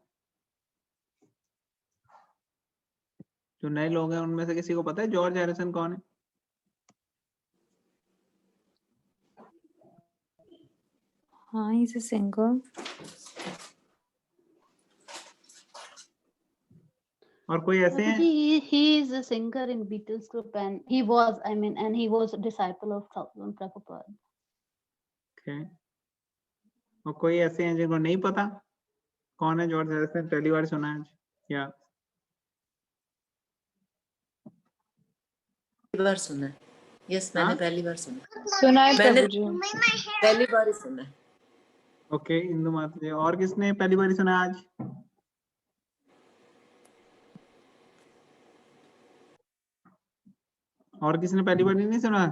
जो नए लोग हैं उनमें से किसी को पता है जॉर्ज हैरिसन कौन है? हाँ, he's a singer. और कोई ऐसे हैं? He is a singer in Beatles group, and he was a disciple of Prabhupada. Okay. और कोई ऐसे हैं जिनको नहीं पता कौन है जॉर्ज हैरिसन? पहली बार सुना है या पहली बार सुना है? यस, मैंने पहली बार सुना है प्रभुजी, पहली बार ही सुना है. ओके, इंदु माता जी, और किसने पहली बार सुना आज? और किसने पहली बार नहीं सुना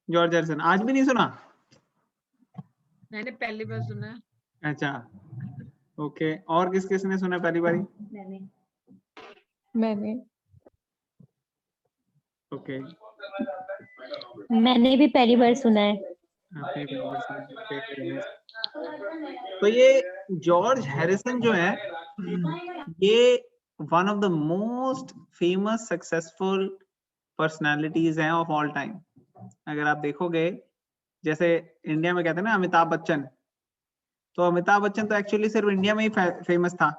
जॉर्ज हैरिसन? आज भी नहीं सुना? मैंने पहली बार सुना है. अच्छा, ओके, और किसने सुना पहली बारी? मैंने ओके, मैंने भी पहली बार सुना है. आपने पहली बार सुना. तो ये जॉर्ज हैरिसन जो है, ये one of the most famous successful personalities हैं ऑफ ऑल टाइम. अगर आप देखोगे, जैसे इंडिया में कहते हैं ना अमिताभ बच्चन, तो अमिताभ बच्चन तो एक्चुअली सिर्फ इंडिया में ही फेमस था,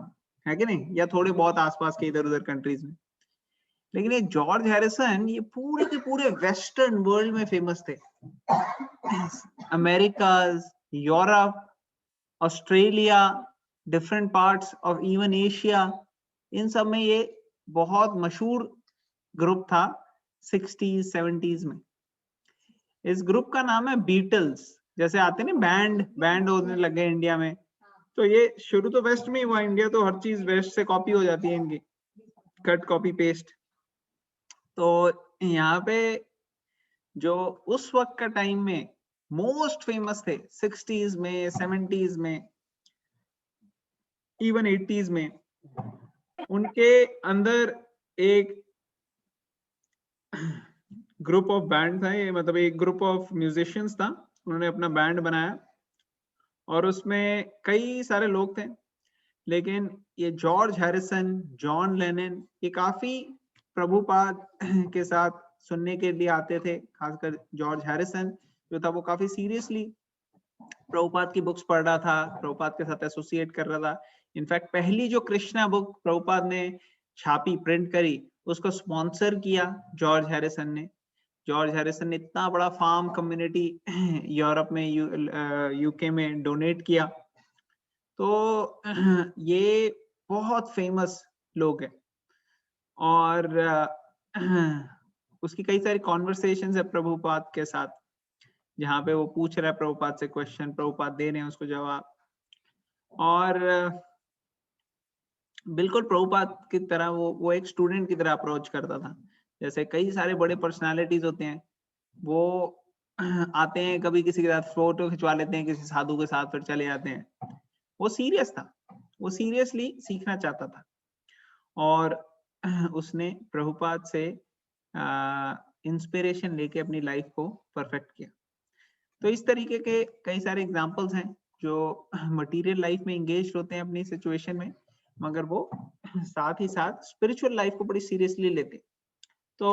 है कि नहीं, या थोड़े बहुत आसपास के इधर उधर कंट्रीज में. लेकिन ये जॉर्ज हैरिसन ये पूरे के पूरे वेस्टर्न वर्ल्ड में फेमस थे. America, Europe, Australia, different parts of even Asia, इन सब में ये बहुत मशहूर ग्रुप था 60s 70s में. इस ग्रुप का नाम है बीटल्स. जैसे आते हैं ना बैंड होने लगे इंडिया में, तो ये शुरू तो वेस्ट में ही हुआ. इंडिया तो हर चीज वेस्ट से कॉपी हो जाती है इनकी, कट कॉपी पेस्ट. तो यहाँ पे जो उस वक्त का टाइम में मोस्ट फेमस थे 60s में, 70s में, इवन 80s में, उनके अंदर एक ग्रुप ऑफ बैंड था, ये मतलब एक ग्रुप ऑफ म्यूजिशियंस था, उन्होंने अपना बैंड बनाया और उसमें कई सारे लोग थे, लेकिन ये जॉर्ज हैरिसन, जॉन लेनन, ये काफी प्रभुपाद के साथ सुनने के लिए आते थे। खासकर जॉर्ज हैरिसन जो था वो काफी सीरियसली प्रभुपाद की बुक्स पढ़ रहा था, प्रभुपाद के साथ एसोसिएट कर रहा था। इनफैक्ट पहली जो कृष्णा बुक प्रभुपाद ने छापी, प्रिंट करी, उसको स्पॉन्सर किया जॉर्ज हैरिसन ने। जॉर्ज हैरिसन ने इतना बड़ा फार्म कम्युनिटी यूरोप में, यूके में डोनेट किया। तो ये बहुत फेमस लोग हैं और उसकी कई सारी कॉन्वर्सेशंस है प्रभुपाद के साथ, जहाँ पे वो पूछ रहा है प्रभुपाद से क्वेश्चन, प्रभुपाद दे रहे हैं उसको जवाब। और बिल्कुल प्रभुपाद की तरह वो एक स्टूडेंट की तरह अप्रोच करता था। जैसे कई सारे बड़े पर्सनालिटीज होते हैं, वो आते हैं, कभी किसी के साथ फोटो खिंचवा लेते हैं, किसी साधु के साथ, फिर चले जाते हैं। वो सीरियस था, वो सीरियसली सीखना चाहता था और उसने प्रभुपाद से इंस्पिरेशन लेके अपनी लाइफ को परफेक्ट किया। तो इस तरीके के कई सारे एग्जांपल्स हैं जो मटेरियल लाइफ में एंगेज होते हैं अपनी सिचुएशन में, मगर वो साथ ही साथ स्पिरिचुअल लाइफ को बड़ी सीरियसली लेते हैं। तो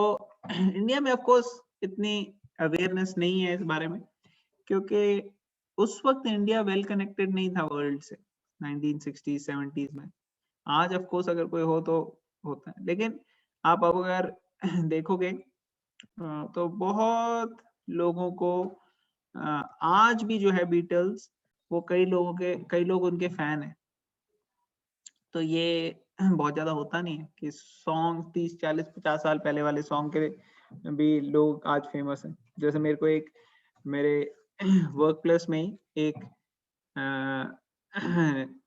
इंडिया में ऑफ कोर्स इतनी अवेयरनेस नहीं है इस बारे में, क्योंकि उस वक्त इंडिया वेल कनेक्टेड नहीं था वर्ल्ड से 1960s 70s में। आज ऑफ कोर्स अगर कोई हो तो होता है, लेकिन आप अब अगर देखोगे तो बहुत लोगों को आज भी जो है बीटल्स, वो कई लोग उनके फैन हैं। तो ये बहुत ज्यादा होता नहीं है कि सॉन्ग 30 40 50 साल पहले वाले सॉन्ग के भी लोग आज फेमस हैं। जैसे मेरे को मेरे वर्क प्लेस में ही एक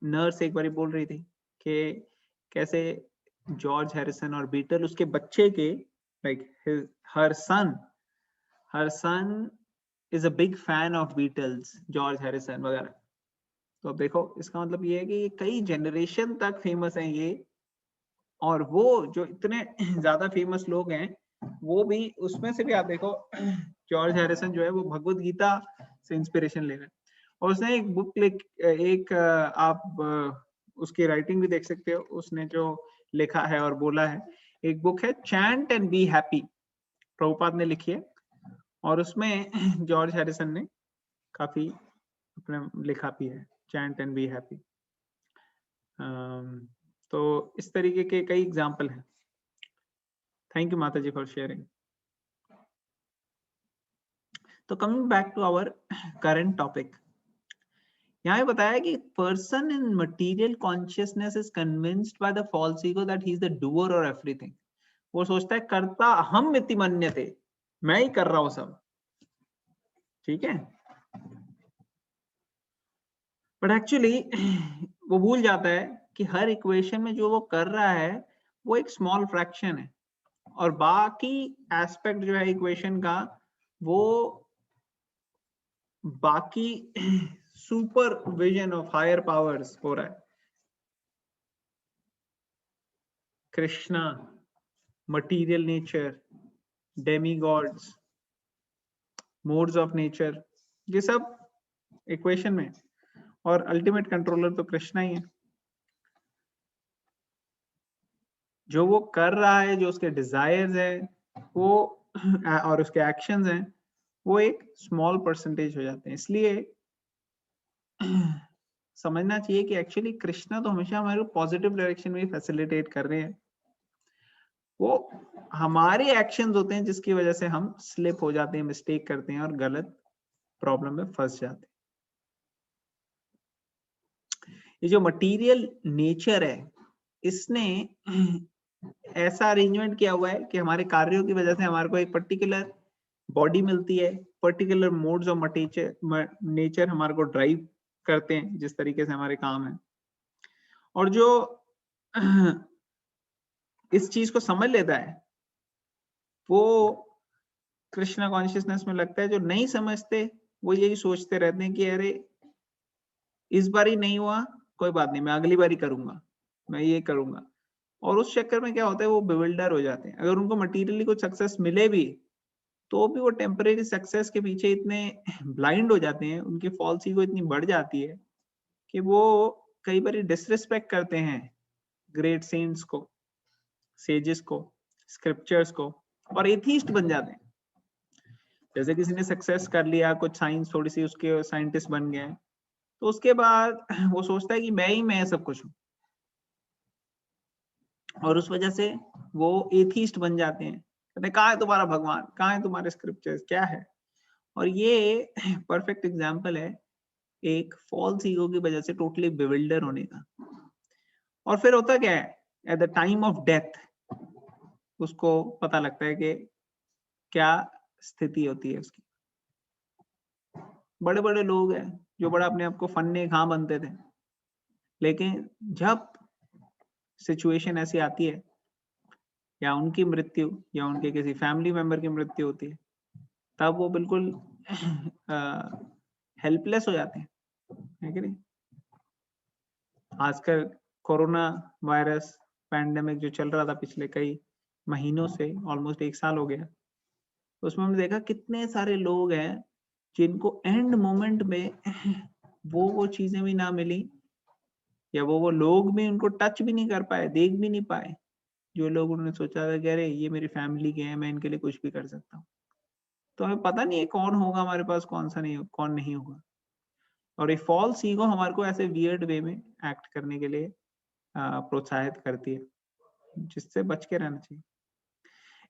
नर्स एक बार बोल रही थी कि कैसे जॉर्ज हैरिसन और बीटल, उसके बच्चे के like her son is a big fan of Beatles, George Harrison वगैरह। तो देखो इसका मतलब ये है कि कई जनरेशन तक फेमस हैं ये, और वो जो इतने ज्यादा फेमस लोग हैं वो भी, उसमें से भी आप देखो जॉर्ज हैरिसन जो है वो भगवत गीता से इंस्पिरेशन ले रहे हैं। और उसने एक बुक आप उसकी राइटिंग भी देख सकते हो, उसने जो लिखा है और बोला है, एक बुक है chant and be happy, Prabhupada ने लिखी है, और उसमें जॉर्ज हैरिसन ने काफी अपने लिखा भी है, चैंट एंड बी हैप्पी। तो इस तरीके के कई एग्जाम्पल हैं। Thank you Mata ji for sharing. तो coming back to our current topic, यहाँ पे बताया कि person in material consciousness is convinced by the false ego that he is the doer और एवरीथिंग। वो सोचता है कर्ता हम इति मन्यते, मैं ही कर रहा हूं सब, ठीक है। बट एक्चुअली वो भूल जाता है कि हर इक्वेशन में जो वो कर रहा है वो एक स्मॉल फ्रैक्शन है, और बाकी एस्पेक्ट जो है इक्वेशन का वो बाकी super vision of higher powers हो रहा है। Krishna, material nature, demigods, modes of nature, ये सब इक्वेशन में, और अल्टीमेट कंट्रोलर तो कृष्णा ही है। जो वो कर रहा है, जो उसके डिजायर्स है वो और उसके एक्शंस हैं, वो एक स्मॉल परसेंटेज हो जाते हैं। इसलिए समझना चाहिए कि एक्चुअली कृष्णा तो हमेशा हमारे को पॉजिटिव डायरेक्शन में फैसिलिटेट कर रहे हैं। वो हमारे एक्शंस होते हैं जिसकी वजह से हम स्लिप हो जाते हैं, मिस्टेक करते हैं और गलत प्रॉब्लम में फंस जाते हैं। ये जो मटेरियल नेचर है, इसने ऐसा अरेंजमेंट किया हुआ है कि हमारे कार्यों की वजह से हमारे को एक पर्टिकुलर बॉडी मिलती है, पर्टिकुलर मोड्स ऑफ नेचर हमारे को ड्राइव करते हैं जिस तरीके से हमारे काम है। और जो इस चीज को समझ लेता है वो कृष्णा कॉन्शियसनेस में लगता है। जो नहीं समझते वो यही सोचते रहते हैं कि अरे इस बार ही नहीं हुआ, कोई बात नहीं, मैं अगली बार ही करूंगा, मैं ये करूंगा। और उस चक्कर में क्या होता है, वो बिविल्डर हो जाते हैं। अगर उनको मटेरियली कुछ सक्सेस मिले भी तो भी वो टेम्परेरी सक्सेस के पीछे इतने ब्लाइंड हो जाते हैं, उनकी फॉल्स ईगो इतनी बढ़ जाती है कि वो कई बार डिसरिस्पेक्ट करते हैं ग्रेट सेंट्स को, सेजेस को, स्क्रिप्चर्स को, और एथीस्ट बन जाते हैं। जैसे किसी ने सक्सेस कर लिया कुछ साइंस, थोड़ी सी उसके साइंटिस्ट बन गए, तो उसके बाद वो सोचता है कि मैं सब कुछ हूँ, और उस वजह से वो एथीस्ट बन जाते हैं। कहते हैं कहाँ है तुम्हारा भगवान, कहाँ है तुम्हारे स्क्रिप्चर्स, क्या है। और ये परफेक्ट एग्जाम्पल है एक फॉल्स ईगो की वजह से टोटली बिविल्डर होने का। और फिर होता क्या है, at the time of death उसको पता लगता है कि क्या स्थिति होती है उसकी। बड़े बड़े लोग हैं जो बड़ा अपने आप को फन्ने खा बनते थे, लेकिन जब सिचुएशन ऐसी आती है, या उनकी मृत्यु या उनके किसी फैमिली मेंबर की मृत्यु होती है, तब वो बिल्कुल हेल्पलेस हो जाते हैं, है कि नहीं। आजकल कोरोना वायरस पैंडेमिक जो चल रहा था पिछले कई महीनों से, ऑलमोस्ट 1 साल हो गया, उसमें हमने देखा कितने सारे लोग हैं जिनको एंड मोमेंट में वो चीजें भी ना मिली, या वो लोग भी उनको टच भी नहीं कर पाए, देख भी नहीं पाए, जो लोग उन्होंने सोचा था कि अरे ये मेरी फैमिली के हैं, मैं इनके लिए कुछ भी कर सकता हूँ। तो हमें पता नहीं है कौन होगा हमारे पास, कौन नहीं होगा। और ये फॉल्स ईगो हमारे को ऐसे वियर्ड वे में एक्ट करने के लिए प्रोत्साहित करती है, जिससे बच के रहना चाहिए।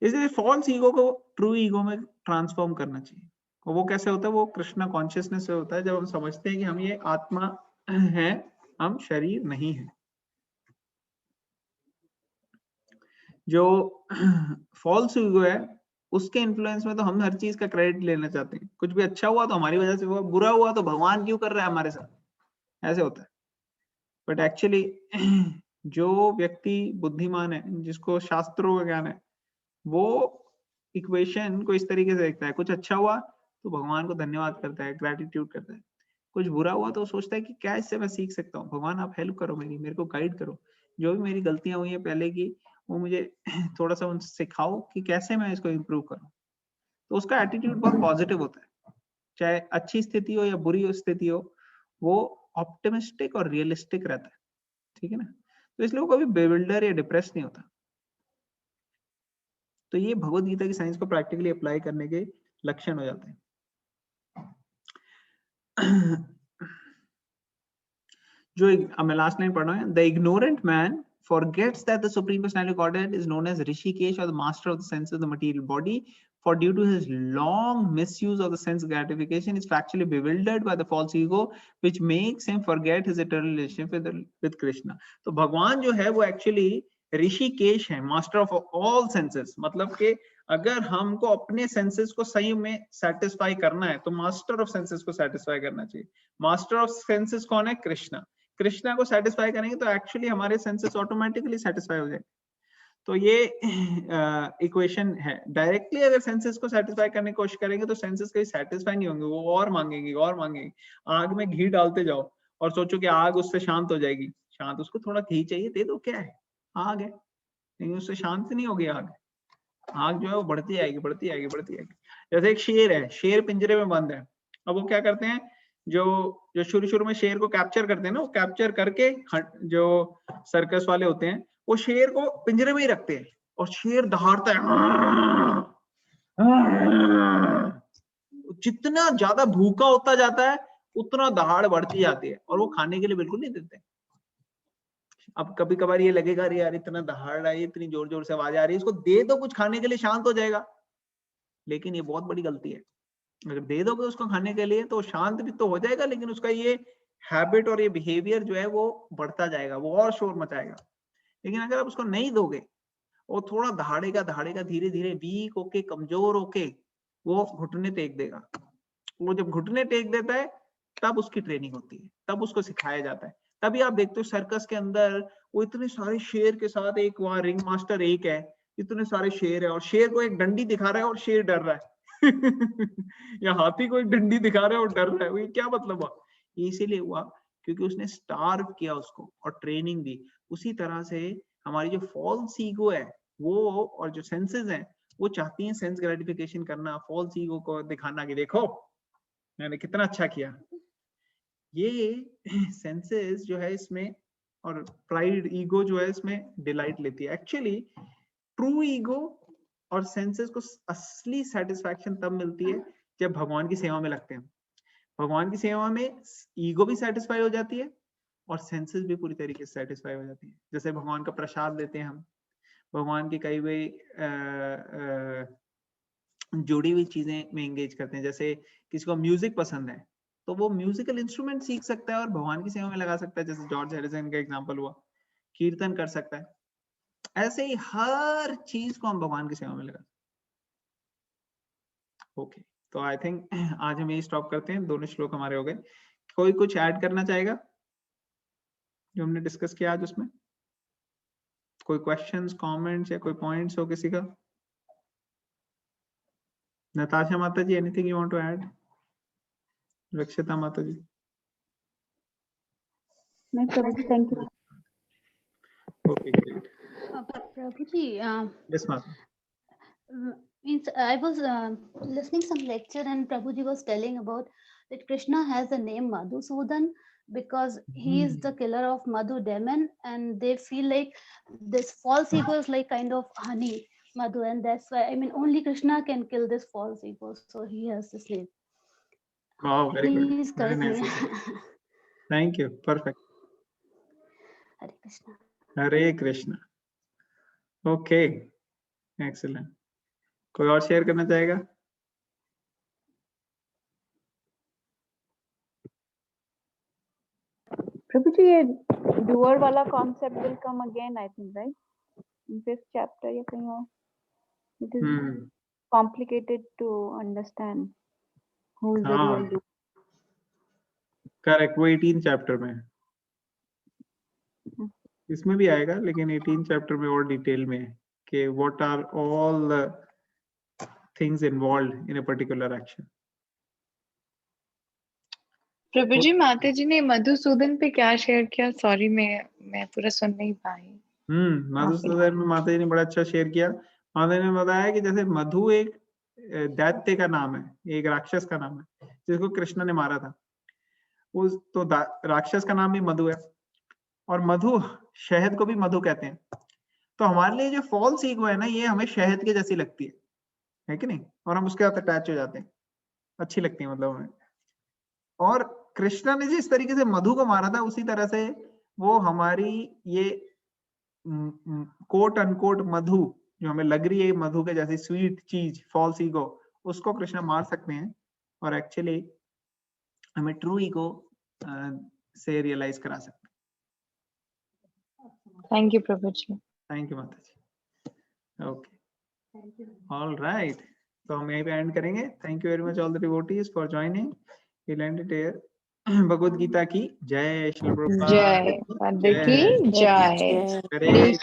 इसलिए फॉल्स ईगो को ट्रू ईगो में ट्रांसफॉर्म करना चाहिए। और वो कैसे होता है, वो कृष्णा कॉन्शियसनेस से होता है, जब हम समझते हैं कि हम ये आत्मा है, हम शरीर नहीं है। जो फॉल्स ईगो है उसके इन्फ्लुएंस में तो हम हर चीज का क्रेडिट लेना चाहते हैं, कुछ भी अच्छा हुआ तो हमारी वजह से हुआ, बुरा हुआ तो भगवान क्यों कर रहा है हमारे साथ, ऐसे होता है। बट एक्चुअली जो व्यक्ति बुद्धिमान है, जिसको शास्त्रों का ज्ञान है, वो इक्वेशन को इस तरीके से देखता है, कुछ अच्छा हुआ तो भगवान को धन्यवाद करता है, ग्रैटिट्यूड करता है। कुछ बुरा हुआ तो सोचता है कि क्या इससे मैं सीख सकता हूँ, भगवान आप हेल्प करो मेरे को गाइड करो, जो भी मेरी गलतियां हुई है पहले की, वो मुझे थोड़ा सा उनसे सिखाओ कि कैसे मैं इसको इम्प्रूव करूँ। तो उसका एटीट्यूड बहुत पॉजिटिव होता है, चाहे अच्छी स्थिति हो या बुरी स्थिति हो, वो ऑप्टिमिस्टिक और रियलिस्टिक रहता है, ठीक है ना। तो इसलिए वो कभी बेविल्डर या डिप्रेस नहीं होता। तो ये भगवत गीता की साइंस को प्रैक्टिकली अप्लाई करने के लक्षण हो जाते हैं। जो मैं लास्ट लाइन पढ़ रहा हूँ, the ignorant man forgets that the Supreme Personality of Godhead is known as Rishikesh, or the master of the senses of the material body, for due to his long misuse of the sense gratification, is factually bewildered by the false ego, which makes him forget his eternal relationship with Krishna. तो भगवान जो है वो actually ऋषिकेश है, मास्टर ऑफ ऑल सेंसेस। मतलब कि अगर हमको अपने सेंसेस को सही में सेटिस्फाई करना है तो मास्टर ऑफ सेंसेस को सेटिस्फाई करना चाहिए। मास्टर ऑफ सेंसेस कौन है? कृष्णा। कृष्णा को सेटिस्फाई करेंगे तो एक्चुअली हमारे सेंसेस ऑटोमेटिकली सेटिस्फाई हो जाएंगे। तो ये इक्वेशन है। डायरेक्टली अगर सेंसेस को सेटिस्फाई करने की कोशिश करेंगे तो सेंसेस कभी सेटिस्फाई नहीं होंगे, वो और मांगेंगे और मांगेंगे। आग में घी डालते जाओ और सोचो कि आग उससे शांत हो जाएगी, शांत, उसको थोड़ा घी चाहिए, दे दो, क्या है, आग है, लेकिन उससे शांत नहीं होगी आग। आग जो है वो बढ़ती आएगी, बढ़ती आएगी, बढ़ती आएगी। जैसे एक शेर है, शेर पिंजरे में बंद है। अब वो क्या करते हैं, जो शुरू में शेर को कैप्चर करते हैं ना, वो कैप्चर करके जो सर्कस वाले होते हैं वो शेर को पिंजरे में ही रखते हैं और शेर दहाड़ता है। जितना ज्यादा भूखा होता जाता है उतना दहाड़ बढ़ती जाती है और वो खाने के लिए बिल्कुल नहीं देते। अब कभी कभार ये लगेगा अरे यार इतना दहाड़ रहा है, इतनी जोर जोर से आवाज आ रही है, इसको दे दो कुछ खाने के लिए, शांत हो जाएगा। लेकिन ये बहुत बड़ी गलती है। अगर दे दोगे उसको खाने के लिए तो शांत भी तो हो जाएगा, लेकिन उसका ये हैबिट और ये बिहेवियर जो है वो बढ़ता जाएगा, वो और शोर मचाएगा। लेकिन अगर आप उसको नहीं दोगे, वो थोड़ा दहाड़ेगा, धीरे धीरे वीक होके, कमजोर होके वो घुटने टेक देगा। वो जब घुटने टेक देता है तब उसकी ट्रेनिंग होती है, तब उसको सिखाया जाता है। तभी आप देखते हो सर्कस के अंदर वो इतने सारे शेर के साथ, एक वहां रिंग मास्टर एक है, इतने सारे शेर है और शेर को एक डंडी दिखा रहा है और शेर डर रहा है। या हाथी को एक डंडी दिखा रहा है और डर रहा है। ये क्या मतलब हुआ? ये इसीलिए हुआ क्योंकि उसने स्टार्व किया उसको और ट्रेनिंग दी। उसी तरह से हमारी जो फॉल्स ईगो है वो, और जो सेंसेस हैं वो चाहती हैं सेंस ग्रेटिफिकेशन करना, फॉल्स ईगो को दिखाना कि देखो मैंने कितना अच्छा किया। ये सेंसेस जो है इसमें, और प्राइड ईगो जो है इसमें डिलाइट लेती है। एक्चुअली ट्रू ईगो और सेंसेस को असली सेटिस्फैक्शन तब मिलती है जब भगवान की सेवा में लगते हैं। भगवान की सेवा में ईगो भी सेटिस्फाई हो जाती है और सेंसेस भी पूरी तरीके से सेटिस्फाई हो जाती है। जैसे भगवान का प्रसाद लेते हैं हम, भगवान की कई हुई जुड़ी हुई चीजें में एंगेज करते हैं। जैसे किसी को म्यूजिक पसंद है तो वो म्यूजिकल इंस्ट्रूमेंट सीख सकता है और भगवान की सेवा में लगा सकता है, जैसे जॉर्ज हैरिसन का एग्जांपल हुआ, कीर्तन कर सकता है। ऐसे ही हर चीज को हम भगवान की सेवा में लगा। ओके, तो आई थिंक आज हम यही स्टॉप करते हैं, दोनों श्लोक हमारे हो गए। कोई कुछ ऐड करना चाहेगा जो हमने डिस्कस किया आज उसमें? कोई क्वेश्चंस, कमेंट्स या कोई पॉइंट्स हो किसी का? Natasha Mata ji, anything you want to add? Rakshita Mata ji? नहीं Prabhu ji, thank you. Okay, great. Prabhu ji, yes Mata. means I was listening some lecture and Prabhuji was telling about that Krishna has the name Madhusudan because he is the killer of Madhu demon, and they feel like this false ego is like kind of honey, Madhu, and that's why I mean only Krishna can kill this false ego, so he has this name. Wow, very good. Please Very correct nice. me. Thank you. Perfect. Hare Krishna. Hare Krishna. Okay, excellent. कोई और शेयर करना चाहेगा? प्रभु जी, ये डूअर वाला concept will come again I think, right, in 5th chapter या कहीं और। It is complicated to understand who is the real doer. Correct, वो 18 चैप्टर में है। इसमें भी आएगा लेकिन 18 चैप्टर में और डिटेल में है कि what are all the things involved in a particular action. Prabhu ji, Mata ji ने मधुसूदन पे क्या शेयर किया? सॉरी, मैं पूरा सुन नहीं पाई। मधुसूदन में माता जी ने बड़ा अच्छा शेयर किया। माता जी ने बताया कि जैसे मधु एक दैत्य का नाम है, एक राक्षस का नाम है जिसको कृष्ण ने मारा था। उस तो राक्षस का नाम भी मधु है, और मधु, शहद को भी मधु कहते हैं। तो हमारे लिए जो फॉल्स ईगो है ना, ये हमें शहद के जैसी लगती है कि नहीं, और हम उसके साथ अटैच हो जाते हैं, अच्छी लगती है मतलब हमें। और कृष्णा ने जिस तरीके से मधु को मारा था, उसी तरह से वो हमारी ये कोट अनकोट मधु जो हमें लग रही है मधु के जैसी स्वीट चीज, फॉल्स ईगो, उसको कृष्णा मार सकते हैं और एक्चुअली हमें ट्रू ईगो से रियलाइज करा सकते हैं। Thank you Prabhu ji. Thank you Mata ji. Okay, all right, तो हम यहीं पे एंड करेंगे। Thank you very much all the devotees for joining. Will end it here. Bhagavad Gita की जय। श्री प्रभुपाद जय। की जय। जय। हरे